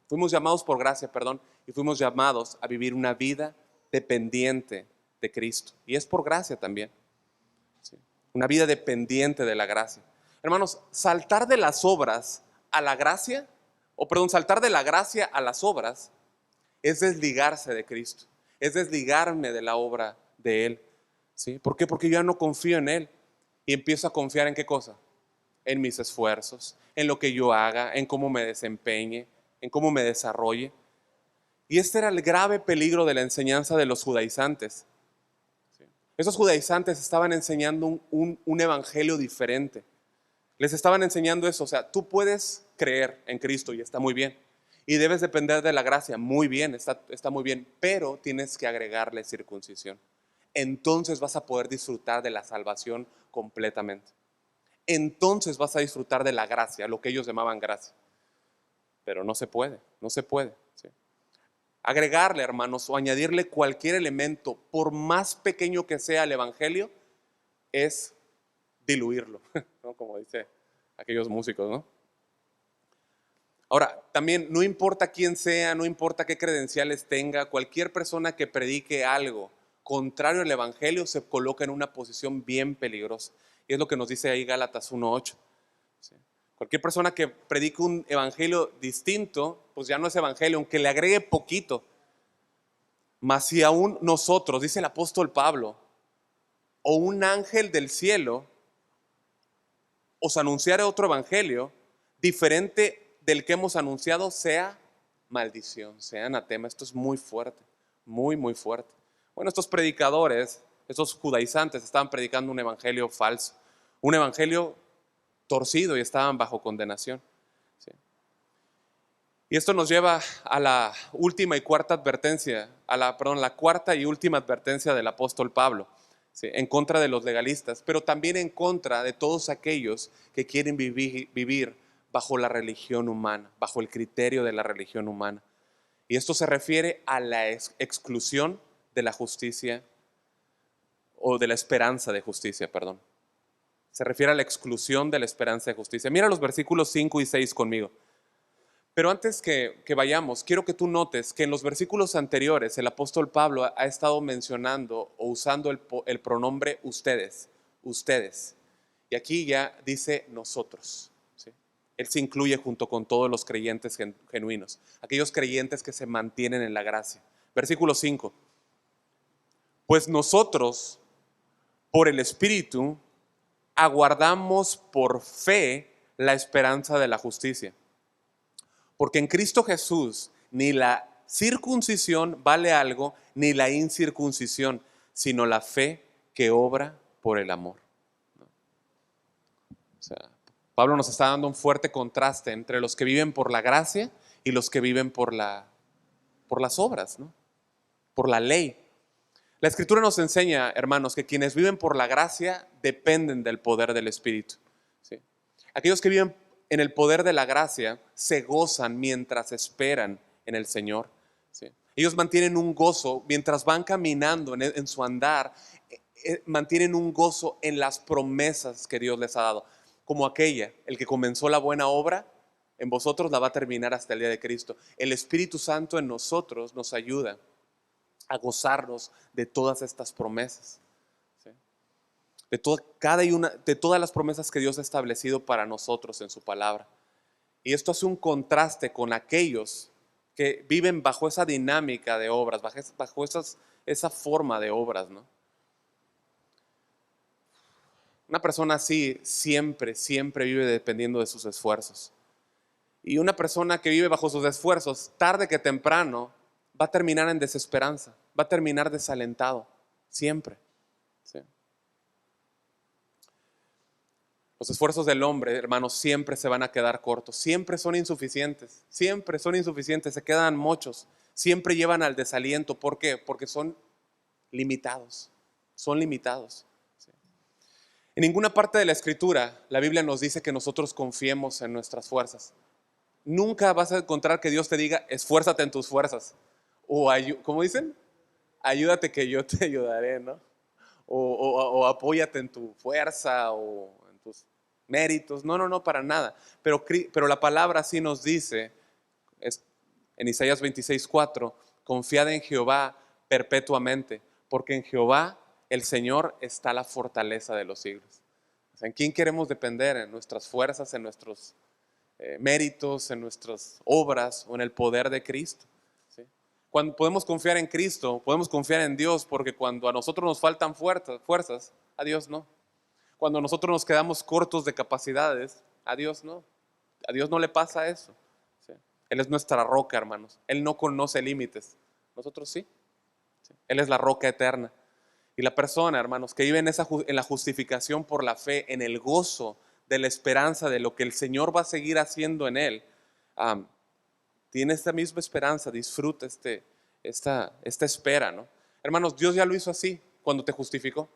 fuimos llamados por gracia, perdón, y fuimos llamados a vivir una vida dependiente de Cristo. Y es por gracia también, ¿sí? Una vida dependiente de la gracia. Hermanos, saltar de las obras a la gracia, saltar de la gracia a las obras, es desligarse de Cristo, es desligarme de la obra de Él, ¿sí? ¿Por qué? Porque yo ya no confío en Él y empiezo a confiar en ¿qué cosa? En mis esfuerzos, en lo que yo haga, en cómo me desempeñe, en cómo me desarrolle. Y este era el grave peligro de la enseñanza de los judaizantes. Esos judaizantes estaban enseñando un evangelio diferente. Les estaban enseñando eso, o sea, tú puedes creer en Cristo y está muy bien. Y debes depender de la gracia, muy bien, está muy bien, pero tienes que agregarle circuncisión. Entonces vas a poder disfrutar de la salvación completamente. Entonces vas a disfrutar de la gracia, lo que ellos llamaban gracia. Pero no se puede, ¿sí? Agregarle, hermanos, o añadirle cualquier elemento, por más pequeño que sea el evangelio, es diluirlo, ¿no? Como dice aquellos músicos, ¿no? Ahora, también no importa quién sea, no importa qué credenciales tenga, cualquier persona que predique algo contrario al Evangelio se coloca en una posición bien peligrosa. Y es lo que nos dice ahí Gálatas 1:8. ¿Sí? Cualquier persona que predique un evangelio distinto, pues ya no es evangelio, aunque le agregue poquito. Mas si aún nosotros, dice el apóstol Pablo, o un ángel del cielo os anunciara otro evangelio diferente del que hemos anunciado, sea maldición, sea anatema. Esto es muy fuerte, muy, muy fuerte. Bueno, estos predicadores, estos judaizantes estaban predicando un evangelio falso, un evangelio torcido, y estaban bajo condenación. ¿Sí? Y esto nos lleva a la última y cuarta advertencia, la cuarta y última advertencia del apóstol Pablo, ¿sí? En contra de los legalistas, pero también en contra de todos aquellos que quieren vivir bajo la religión humana, bajo el criterio de la religión humana. Y esto se refiere a la exclusión de la justicia, o de la esperanza de justicia, perdón. Se refiere a la exclusión de la esperanza de justicia. Mira los versículos 5 y 6 conmigo. Pero antes que vayamos, quiero que tú notes que en los versículos anteriores el apóstol Pablo ha estado mencionando o usando el pronombre ustedes, ustedes. Y aquí ya dice nosotros. ¿Sí? Él se incluye junto con todos los creyentes genuinos, aquellos creyentes que se mantienen en la gracia. Versículo 5. Pues nosotros, por el Espíritu, aguardamos por fe la esperanza de la justicia. Porque en Cristo Jesús ni la circuncisión vale algo, ni la incircuncisión, sino la fe que obra por el amor. O sea, Pablo nos está dando un fuerte contraste entre los que viven por la gracia y los que viven por las obras, ¿no? Por la ley. La Escritura nos enseña, hermanos, que quienes viven por la gracia dependen del poder del Espíritu. ¿Sí? Aquellos que viven en el poder de la gracia se gozan mientras esperan en el Señor. ¿Sí? Ellos mantienen un gozo mientras van caminando en su andar, mantienen un gozo en las promesas que Dios les ha dado, como aquella, el que comenzó la buena obra en vosotros la va a terminar hasta el día de Cristo. El Espíritu Santo en nosotros nos ayuda a gozarnos de todas estas promesas, ¿sí? De todas las promesas que Dios ha establecido para nosotros en su palabra. Y esto hace un contraste con aquellos que viven bajo esa dinámica de obras, bajo esa forma de obras, ¿no? Una persona así siempre, siempre vive dependiendo de sus esfuerzos. Y una persona que vive bajo sus esfuerzos, tarde que temprano, va a terminar en desesperanza, va a terminar desalentado, siempre. ¿Sí? Los esfuerzos del hombre, hermanos, siempre se van a quedar cortos, siempre son insuficientes, se quedan mochos, siempre llevan al desaliento. ¿Por qué? Porque son limitados, son limitados. ¿Sí? En ninguna parte de la Escritura la Biblia nos dice que nosotros confiemos en nuestras fuerzas. Nunca vas a encontrar que Dios te diga, esfuérzate en tus fuerzas. O, ¿cómo dicen? Ayúdate que yo te ayudaré, ¿no? O apóyate en tu fuerza o en tus méritos. No, no, no, para nada. Pero la palabra sí nos dice, en Isaías 26:4, confiad en Jehová perpetuamente, porque en Jehová el Señor está la fortaleza de los siglos. O sea, ¿en quién queremos depender? ¿En nuestras fuerzas, en nuestros méritos, en nuestras obras o en el poder de Cristo? ¿Sí? Cuando podemos confiar en Cristo, podemos confiar en Dios, porque cuando a nosotros nos faltan fuerzas, a Dios no. Cuando nosotros nos quedamos cortos de capacidades, a Dios no. A Dios no le pasa eso. ¿Sí? Él es nuestra roca, hermanos. Él no conoce límites. Nosotros sí. ¿Sí? Él es la roca eterna. Y la persona, hermanos, que vive en la justificación por la fe, en el gozo de la esperanza de lo que el Señor va a seguir haciendo en él, tiene esta misma esperanza, disfruta esta espera, ¿no? Hermanos, Dios ya lo hizo así cuando te justificó.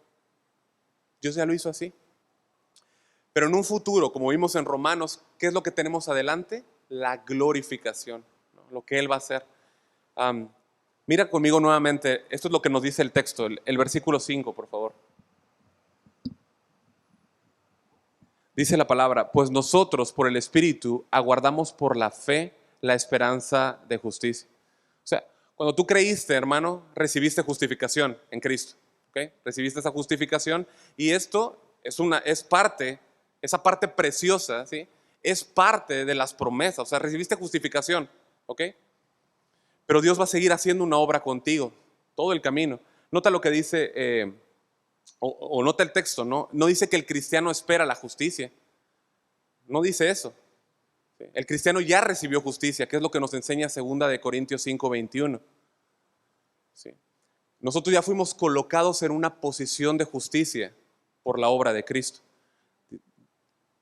Dios ya lo hizo así. Pero en un futuro, como vimos en Romanos, ¿qué es lo que tenemos adelante? La glorificación, ¿no? Lo que Él va a hacer. Mira conmigo nuevamente, esto es lo que nos dice el texto, el versículo 5, por favor. Dice la palabra, pues nosotros por el Espíritu aguardamos por la fe la esperanza de justicia. O sea, cuando tú creíste, hermano, recibiste justificación en Cristo. ¿Ok? Recibiste esa justificación y esto es parte, esa parte preciosa, ¿sí? Es parte de las promesas. O sea, recibiste justificación. ¿Ok? Pero Dios va a seguir haciendo una obra contigo todo el camino. Nota lo que dice, o nota el texto, ¿no? No dice que el cristiano espera la justicia. No dice eso. El cristiano ya recibió justicia, que es lo que nos enseña 2 Corintios 5:21. ¿Sí? Nosotros ya fuimos colocados en una posición de justicia por la obra de Cristo.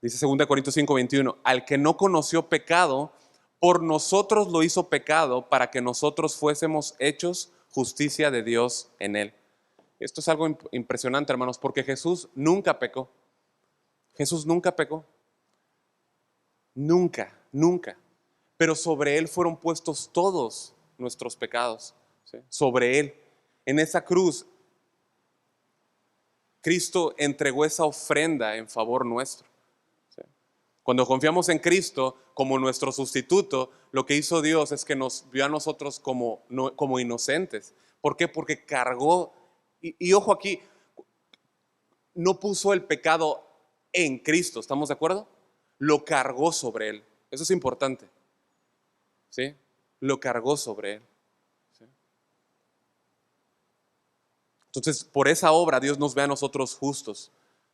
Dice 2 Corintios 5:21, al que no conoció pecado, por nosotros lo hizo pecado para que nosotros fuésemos hechos justicia de Dios en él. Esto es algo impresionante, hermanos, porque Jesús nunca pecó. Jesús nunca pecó. Nunca, nunca. Pero sobre él fueron puestos todos nuestros pecados. ¿Sí? Sobre él. En esa cruz, Cristo entregó esa ofrenda en favor nuestro. ¿Sí? Cuando confiamos en Cristo como nuestro sustituto, lo que hizo Dios es que nos vio a nosotros como inocentes. ¿Por qué? Porque cargó, y ojo aquí, no puso el pecado en Cristo, ¿estamos de acuerdo? Lo cargó sobre él. Eso es importante. ¿Sí? Lo cargó sobre él. ¿Sí? Entonces, por esa obra Dios nos ve a nosotros justos.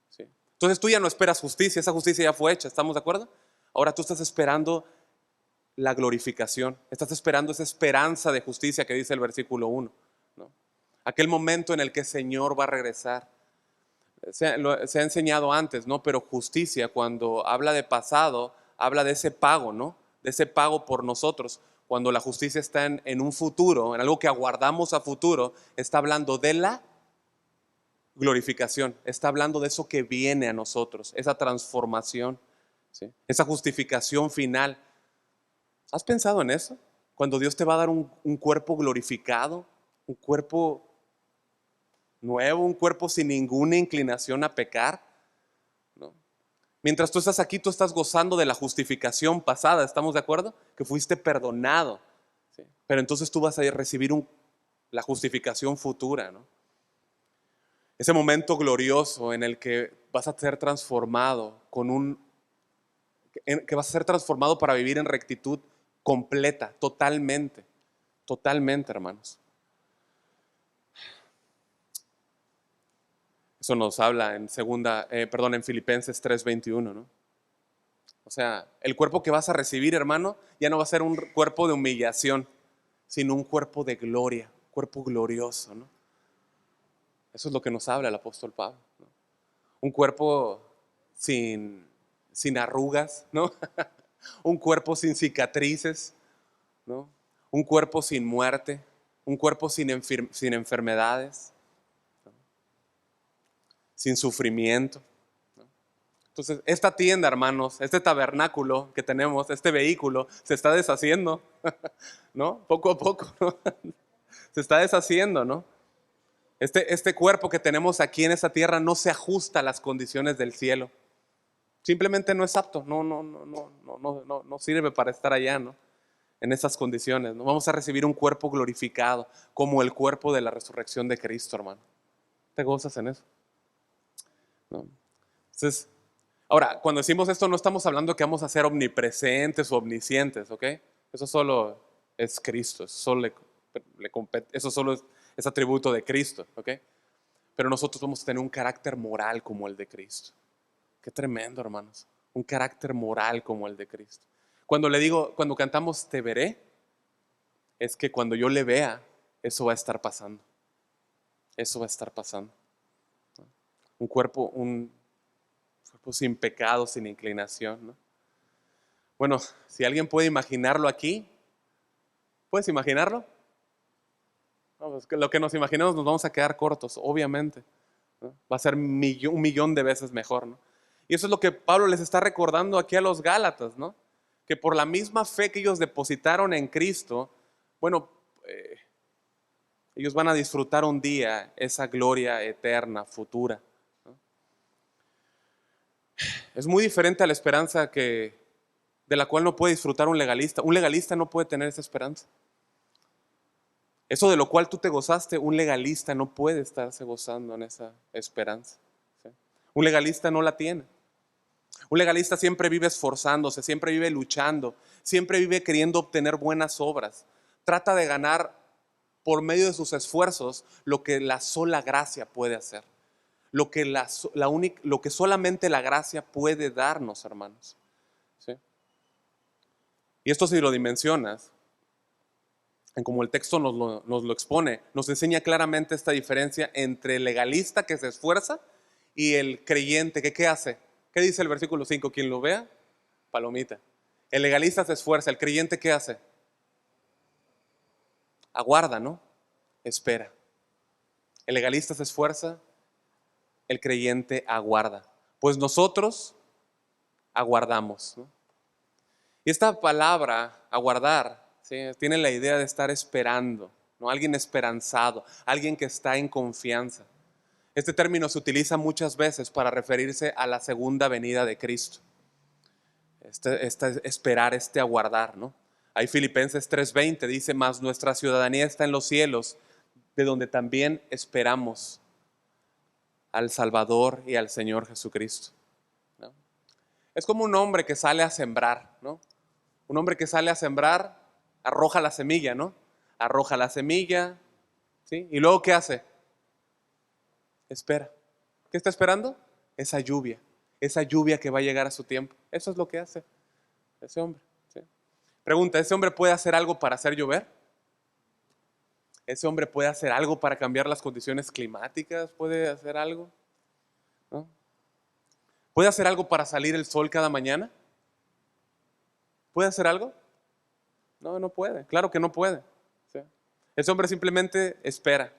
¿Sí? Entonces tú ya no esperas justicia, esa justicia ya fue hecha, ¿estamos de acuerdo? Ahora tú estás esperando la glorificación, estás esperando esa esperanza de justicia que dice el versículo 1, ¿no? Aquel momento en el que el Señor va a regresar. Se ha enseñado antes, ¿no? Pero justicia, cuando habla de pasado, habla de ese pago, ¿no? De ese pago por nosotros. Cuando la justicia está en un futuro, en algo que aguardamos a futuro, está hablando de la glorificación, está hablando de eso que viene a nosotros, esa transformación, ¿sí? Esa justificación final. ¿Has pensado en eso? Cuando Dios te va a dar un cuerpo glorificado, un cuerpo nuevo, un cuerpo sin ninguna inclinación a pecar, ¿no? Mientras tú estás aquí, tú estás gozando de la justificación pasada, ¿estamos de acuerdo? Que fuiste perdonado, ¿sí? Pero entonces tú vas a recibir la justificación futura, ¿no? Ese momento glorioso en el que vas a ser transformado que vas a ser transformado para vivir en rectitud completa, totalmente, totalmente, hermanos. Eso nos habla en Filipenses 3:21, ¿no? O sea, el cuerpo que vas a recibir, hermano, ya no va a ser un cuerpo de humillación, sino un cuerpo de gloria, cuerpo glorioso, ¿no? Eso es lo que nos habla el apóstol Pablo, ¿no? Un cuerpo sin arrugas, ¿no? Un cuerpo sin cicatrices, ¿no? Un cuerpo sin muerte, un cuerpo sin enfermedades, ¿no? Sin sufrimiento, ¿no? Entonces, esta tienda, hermanos, este tabernáculo que tenemos, este vehículo, se está deshaciendo, ¿no? Poco a poco, ¿no? Se está deshaciendo, ¿no? Este cuerpo que tenemos aquí en esta tierra no se ajusta a las condiciones del cielo. Simplemente no es apto, no sirve para estar allá, ¿no? En esas condiciones, ¿no? Vamos a recibir un cuerpo glorificado, como el cuerpo de la resurrección de Cristo, hermano. ¿Te gozas en eso? ¿No? Entonces, ahora, cuando decimos esto, no estamos hablando que vamos a ser omnipresentes o omniscientes, ¿ok? Eso solo es Cristo, eso solo es atributo de Cristo, ¿ok? Pero nosotros vamos a tener un carácter moral como el de Cristo. Qué tremendo, hermanos. Un carácter moral como el de Cristo. Cuando cantamos Te veré, es que cuando yo le vea, eso va a estar pasando. Eso va a estar pasando. Un cuerpo sin pecado, sin inclinación, ¿no? Bueno, si alguien puede imaginarlo aquí, ¿puedes imaginarlo? No, pues lo que nos imaginemos nos vamos a quedar cortos, obviamente, ¿no? Va a ser un millón de veces mejor, ¿no? Y eso es lo que Pablo les está recordando aquí a los Gálatas, ¿no? Que por la misma fe que ellos depositaron en Cristo, bueno, ellos van a disfrutar un día esa gloria eterna, futura, ¿no? Es muy diferente a la esperanza de la cual no puede disfrutar un legalista. Un legalista no puede tener esa esperanza. Eso de lo cual tú te gozaste, un legalista no puede estarse gozando en esa esperanza. ¿Sí? Un legalista no la tiene. Un legalista siempre vive esforzándose, siempre vive luchando, siempre vive queriendo obtener buenas obras. Trata de ganar por medio de sus esfuerzos lo que la sola gracia puede hacer. Lo que, lo que solamente la gracia puede darnos, hermanos. ¿Sí? Y esto, si lo dimensionas, en como el texto nos lo expone, nos enseña claramente esta diferencia entre el legalista que se esfuerza y el creyente que ¿qué hace? ¿Qué dice el versículo 5? Quien lo vea, palomita. El legalista se esfuerza, el creyente ¿qué hace? Aguarda, ¿no? Espera. El legalista se esfuerza, el creyente aguarda. Pues nosotros aguardamos, ¿no? Y esta palabra, aguardar, ¿sí? Tiene la idea de estar esperando, ¿no? Alguien esperanzado, alguien que está en confianza. Este término se utiliza muchas veces para referirse a la segunda venida de Cristo. Esperar, aguardar, ¿no? Ahí Filipenses 3:20 dice, mas nuestra ciudadanía está en los cielos, de donde también esperamos al Salvador y al Señor Jesucristo, ¿no? Es como un hombre que sale a sembrar, ¿no? Un hombre que sale a sembrar, arroja la semilla, ¿no? Arroja la semilla, ¿sí? Y luego ¿qué hace? Espera. ¿Qué está esperando? Esa lluvia que va a llegar a su tiempo. Eso es lo que hace ese hombre, ¿sí? Pregunta, ¿ese hombre puede hacer algo para hacer llover? ¿Ese hombre puede hacer algo para cambiar las condiciones climáticas? ¿Puede hacer algo? ¿No? ¿Puede hacer algo para salir el sol cada mañana? ¿Puede hacer algo? No, no puede. Claro que no puede, ¿sí? Ese hombre simplemente espera,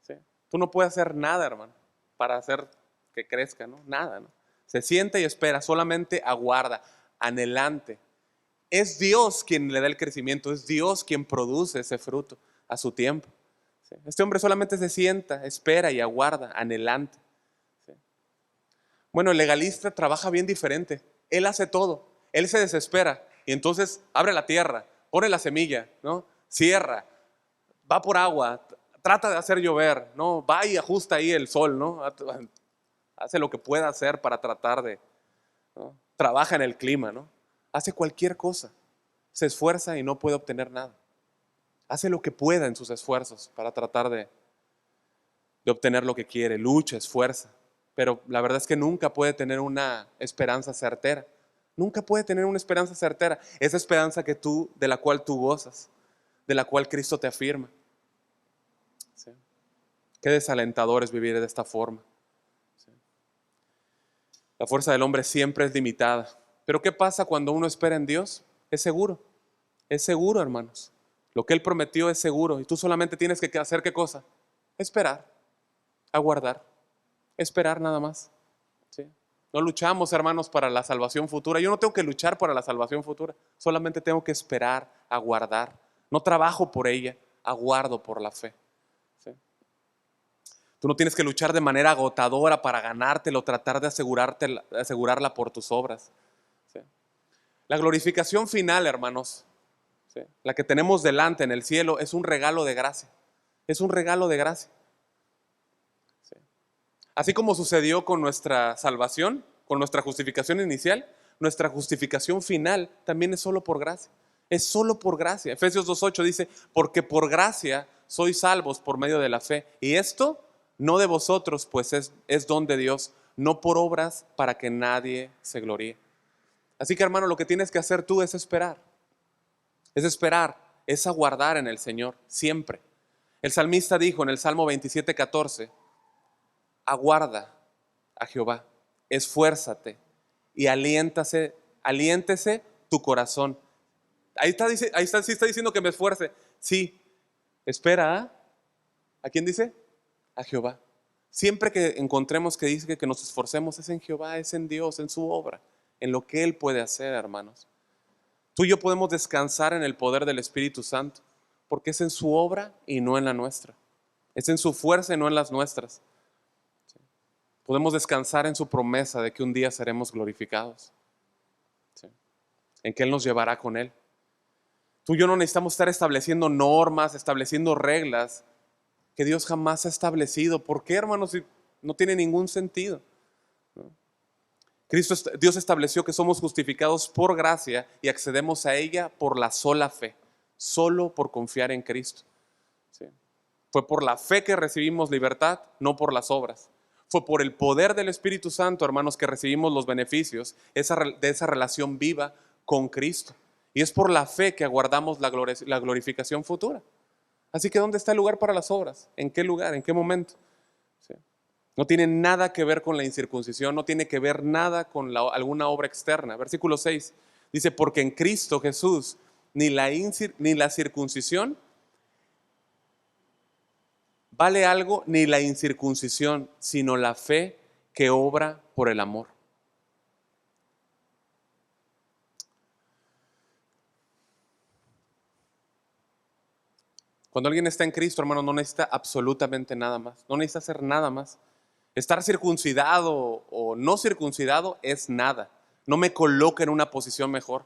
¿sí? Tú no puedes hacer nada, hermano, para hacer que crezca, ¿no? Nada, ¿no? Se sienta y espera, solamente aguarda, anhelante. Es Dios quien le da el crecimiento, es Dios quien produce ese fruto a su tiempo, ¿sí? Este hombre solamente se sienta, espera y aguarda, anhelante, ¿sí? Bueno, el legalista trabaja bien diferente. Él hace todo, él se desespera y entonces abre la tierra, pone la semilla, ¿no? Cierra, va por agua, trata de hacer llover, ¿no? Va y ajusta ahí el sol, ¿no? Hace lo que pueda hacer para tratar de, ¿no? Trabaja en el clima, ¿no? Hace cualquier cosa, se esfuerza y no puede obtener nada. Hace lo que pueda en sus esfuerzos para tratar de obtener lo que quiere, lucha, esfuerza, pero la verdad es que nunca puede tener una esperanza certera. Nunca puede tener una esperanza certera, esa esperanza de la cual tú gozas, de la cual Cristo te afirma, ¿sí? Qué desalentador es vivir de esta forma, ¿sí? La fuerza del hombre siempre es limitada, pero ¿qué pasa cuando uno espera en Dios? Es seguro, hermanos. Lo que Él prometió es seguro y tú solamente tienes que hacer ¿qué cosa? Esperar, aguardar, esperar nada más, ¿sí? No luchamos, hermanos, para la salvación futura. Yo no tengo que luchar para la salvación futura, solamente tengo que esperar, aguardar. No trabajo por ella, aguardo por la fe, ¿sí? Tú no tienes que luchar de manera agotadora para ganártelo, tratar de asegurarla por tus obras, ¿sí? La glorificación final, hermanos, ¿sí? La que tenemos delante en el cielo es un regalo de gracia. Es un regalo de gracia, ¿sí? Así como sucedió con nuestra salvación, con nuestra justificación inicial, nuestra justificación final también es solo por gracia. Es solo por gracia. Efesios 2:8 dice, porque por gracia sois salvos por medio de la fe. Y esto no de vosotros, pues es don de Dios, no por obras para que nadie se gloríe. Así que, hermano, lo que tienes que hacer tú es esperar. Es esperar, es aguardar en el Señor, siempre. El salmista dijo en el Salmo 27:14, aguarda a Jehová, esfuérzate y aliéntese tu corazón. Ahí está, sí está diciendo que me esfuerce. Sí, espera, ¿a quién dice? A Jehová. Siempre que encontremos que dice que nos esforcemos, es en Jehová, es en Dios, en su obra, en lo que Él puede hacer, hermanos. Tú y yo podemos descansar en el poder del Espíritu Santo, porque es en su obra y no en la nuestra. Es en su fuerza y no en las nuestras. Podemos descansar en su promesa de que un día seremos glorificados, ¿sí? En que Él nos llevará con Él. Tú y yo no necesitamos estar estableciendo normas, estableciendo reglas que Dios jamás ha establecido. ¿Por qué, hermanos? Si no tiene ningún sentido, ¿no? Dios estableció que somos justificados por gracia y accedemos a ella por la sola fe, solo por confiar en Cristo, ¿sí? Fue por la fe que recibimos libertad, no por las obras. Fue por el poder del Espíritu Santo, hermanos, que recibimos los beneficios de esa relación viva con Cristo. Y es por la fe que aguardamos la glorificación futura. Así que, ¿dónde está el lugar para las obras? ¿En qué lugar? ¿En qué momento? ¿Sí? No tiene nada que ver con la incircuncisión, no tiene que ver nada con alguna obra externa. Versículo 6 dice, porque en Cristo Jesús ni la circuncisión vale algo, ni la incircuncisión, sino la fe que obra por el amor. Cuando alguien está en Cristo, hermano, no necesita absolutamente nada más, no necesita hacer nada más. Estar circuncidado o no circuncidado es nada, no me coloca en una posición mejor.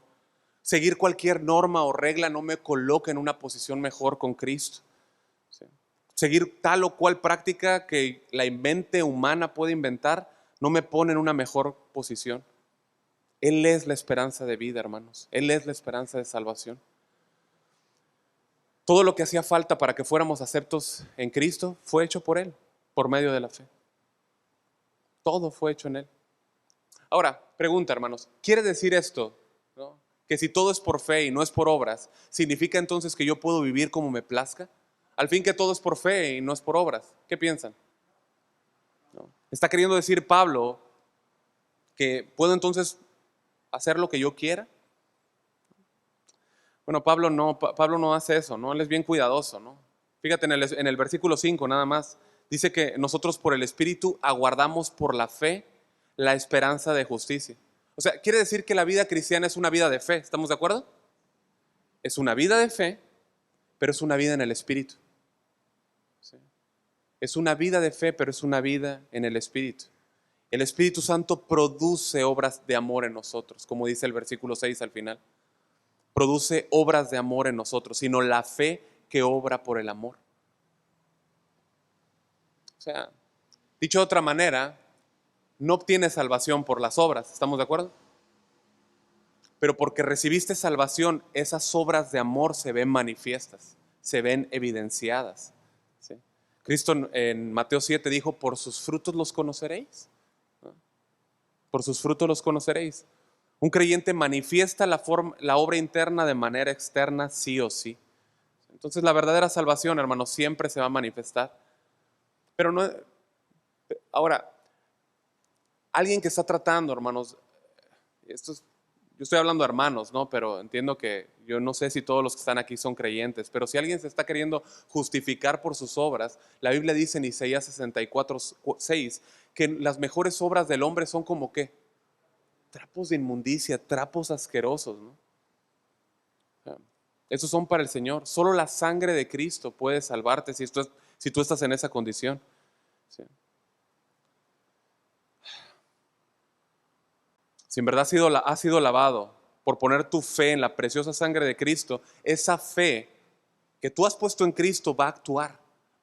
Seguir cualquier norma o regla no me coloca en una posición mejor con Cristo, ¿sí? Seguir tal o cual práctica que la mente humana puede inventar no me pone en una mejor posición. Él es la esperanza de vida, hermanos. Él es la esperanza de salvación. Todo lo que hacía falta para que fuéramos aceptos en Cristo fue hecho por Él, por medio de la fe. Todo fue hecho en Él. Ahora, pregunta, hermanos, ¿quiere decir esto, ¿no?, que si todo es por fe y no es por obras, significa entonces que yo puedo vivir como me plazca? Al fin que todo es por fe y no es por obras. ¿Qué piensan? ¿No? ¿Está queriendo decir Pablo que puedo entonces hacer lo que yo quiera? Bueno, Pablo no hace eso, ¿no? Él es bien cuidadoso, ¿no? Fíjate en el versículo 5 nada más, dice que nosotros por el Espíritu aguardamos por la fe la esperanza de justicia. O sea, quiere decir que la vida cristiana es una vida de fe, ¿estamos de acuerdo? Es una vida de fe, pero es una vida en el Espíritu, ¿sí? Es una vida de fe, pero es una vida en el Espíritu. El Espíritu Santo produce obras de amor en nosotros, como dice el versículo 6 al final. Produce obras de amor en nosotros, sino la fe que obra por el amor. O sea, dicho de otra manera, no obtienes salvación por las obras, ¿estamos de acuerdo? Pero porque recibiste salvación, esas obras de amor se ven manifiestas, se ven evidenciadas, ¿sí? Cristo en Mateo 7 dijo, por sus frutos los conoceréis, ¿no? Por sus frutos los conoceréis. Un creyente manifiesta la obra interna de manera externa, sí o sí. Entonces la verdadera salvación, hermanos, siempre se va a manifestar. Pero no, ahora, alguien que está tratando, hermanos, yo estoy hablando de hermanos, ¿no? Pero entiendo que yo no sé si todos los que están aquí son creyentes, pero si alguien se está queriendo justificar por sus obras, la Biblia dice en Isaías 64:6 que las mejores obras del hombre son como ¿qué? Trapos de inmundicia, trapos asquerosos, ¿no? Esos son para el Señor. Solo la sangre de Cristo puede salvarte si tú estás en esa condición, ¿sí? Si en verdad has sido lavado por poner tu fe en la preciosa sangre de Cristo, esa fe que tú has puesto en Cristo va a actuar,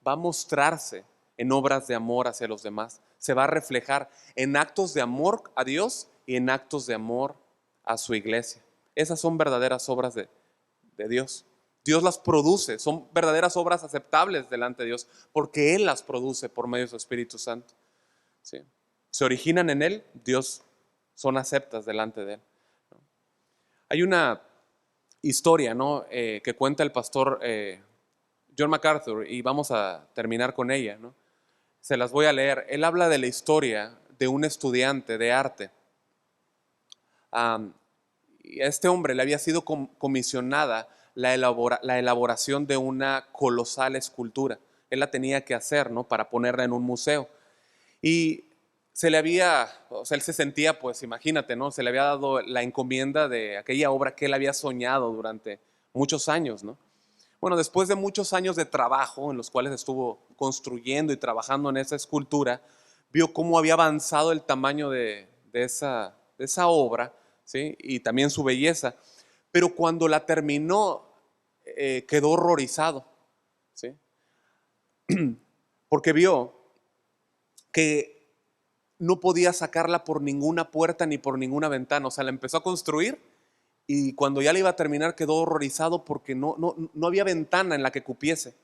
va a mostrarse en obras de amor hacia los demás. Se va a reflejar en actos de amor a Dios y en actos de amor a su iglesia. Esas son verdaderas obras de Dios. Dios las produce, son verdaderas obras aceptables delante de Dios, porque Él las produce por medio de su Espíritu Santo, ¿sí? Se originan en Él, Dios son aceptas delante de Él, ¿no? Hay una historia, ¿no?, que cuenta el pastor John MacArthur, y vamos a terminar con ella, ¿no? Se las voy a leer. Él habla de la historia de un estudiante de arte. Y a este hombre le había sido comisionada la elaboración de una colosal escultura. Él la tenía que hacer, ¿no?, para ponerla en un museo. Y o sea, él se sentía, pues imagínate, ¿no?, se le había dado la encomienda de aquella obra que él había soñado durante muchos años, ¿no? Bueno, después de muchos años de trabajo en los cuales estuvo construyendo y trabajando en esa escultura, vio cómo había avanzado el tamaño de esa obra, ¿sí? Y también su belleza, pero cuando la terminó quedó horrorizado, ¿sí? Porque vio que no podía sacarla por ninguna puerta ni por ninguna ventana. O sea, la empezó a construir y cuando ya la iba a terminar quedó horrorizado porque no había ventana en la que cupiese,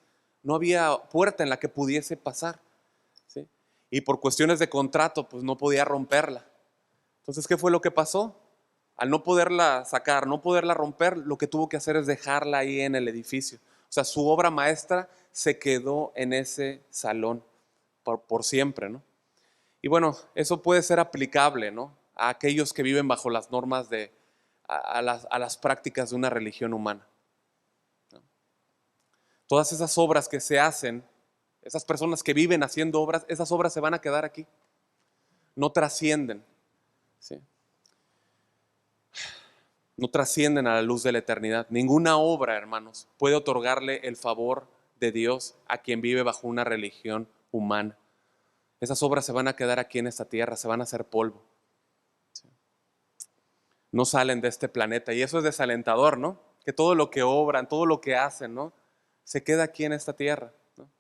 no había puerta en la que pudiese pasar, ¿sí? Y por cuestiones de contrato, pues no podía romperla. Entonces, ¿qué fue lo que pasó? Al no poderla sacar, no poderla romper, lo que tuvo que hacer es dejarla ahí en el edificio. O sea, su obra maestra se quedó en ese salón por siempre, ¿no? Y bueno, eso puede ser aplicable, ¿no? A aquellos que viven bajo las normas a las prácticas de una religión humana, ¿no? Todas esas obras que se hacen, esas personas que viven haciendo obras, esas obras se van a quedar aquí, no trascienden, ¿sí? No trascienden a la luz de la eternidad. Ninguna obra, hermanos, puede otorgarle el favor de Dios a quien vive bajo una religión humana. Esas obras se van a quedar aquí en esta tierra, se van a hacer polvo. No salen de este planeta y eso es desalentador, ¿no? Que todo lo que obran, todo lo que hacen, ¿no? Se queda aquí en esta tierra, ¿no?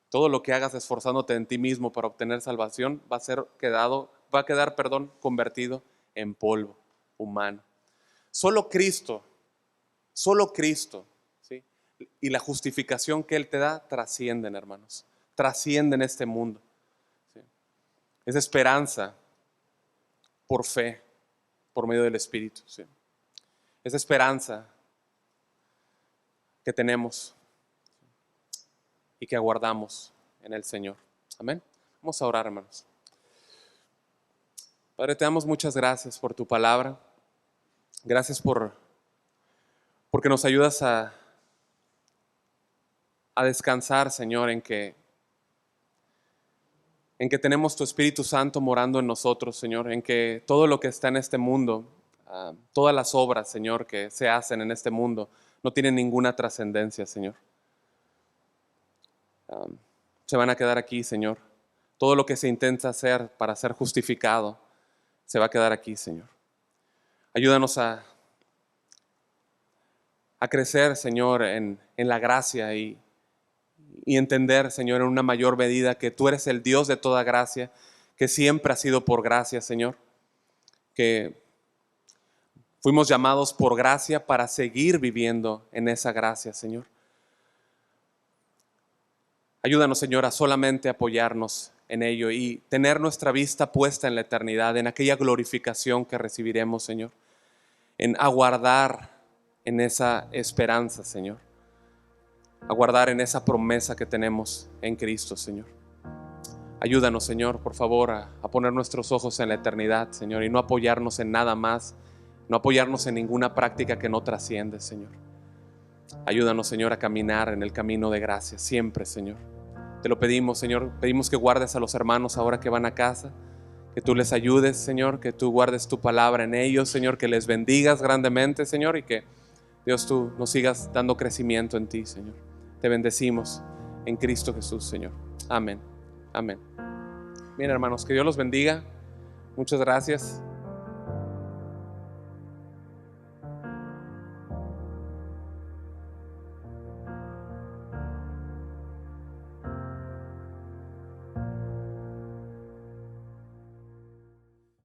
Todo lo que hagas esforzándote en ti mismo para obtener salvación va a quedar, convertido en polvo humano. Solo Cristo, ¿sí? Y la justificación que Él te da trascienden, hermanos, trascienden este mundo, ¿sí? Es esperanza por fe, por medio del Espíritu, ¿sí? Es esperanza que tenemos y que aguardamos en el Señor. Amén. Vamos a orar, hermanos. Padre, te damos muchas gracias por tu palabra. Gracias porque nos ayudas a descansar, Señor, en que tenemos tu Espíritu Santo morando en nosotros, Señor, en que todo lo que está en este mundo, todas las obras, Señor, que se hacen en este mundo, no tienen ninguna trascendencia, Señor. Se van a quedar aquí, Señor. Todo lo que se intenta hacer para ser justificado, se va a quedar aquí, Señor. Ayúdanos a crecer, Señor, en la gracia y entender, Señor, en una mayor medida que tú eres el Dios de toda gracia, que siempre ha sido por gracia, Señor, que fuimos llamados por gracia para seguir viviendo en esa gracia, Señor. Ayúdanos, Señor, a solamente apoyarnos en ello y tener nuestra vista puesta en la eternidad, en aquella glorificación que recibiremos, Señor, en aguardar en esa esperanza, Señor, aguardar en esa promesa que tenemos en Cristo, Señor. Ayúdanos, Señor, por favor, a poner nuestros ojos en la eternidad, Señor, y no apoyarnos en nada más, no apoyarnos en ninguna práctica que no trasciende, Señor. Ayúdanos, Señor, a caminar en el camino de gracia siempre, Señor. Te lo pedimos, Señor. Pedimos que guardes a los hermanos ahora que van a casa, que tú les ayudes, Señor, que tú guardes tu palabra en ellos, Señor, que les bendigas grandemente, Señor, y que Dios, tú nos sigas dando crecimiento en ti, Señor. Te bendecimos en Cristo Jesús, Señor. Amén. Amén. Bien, hermanos, que Dios los bendiga. Muchas gracias.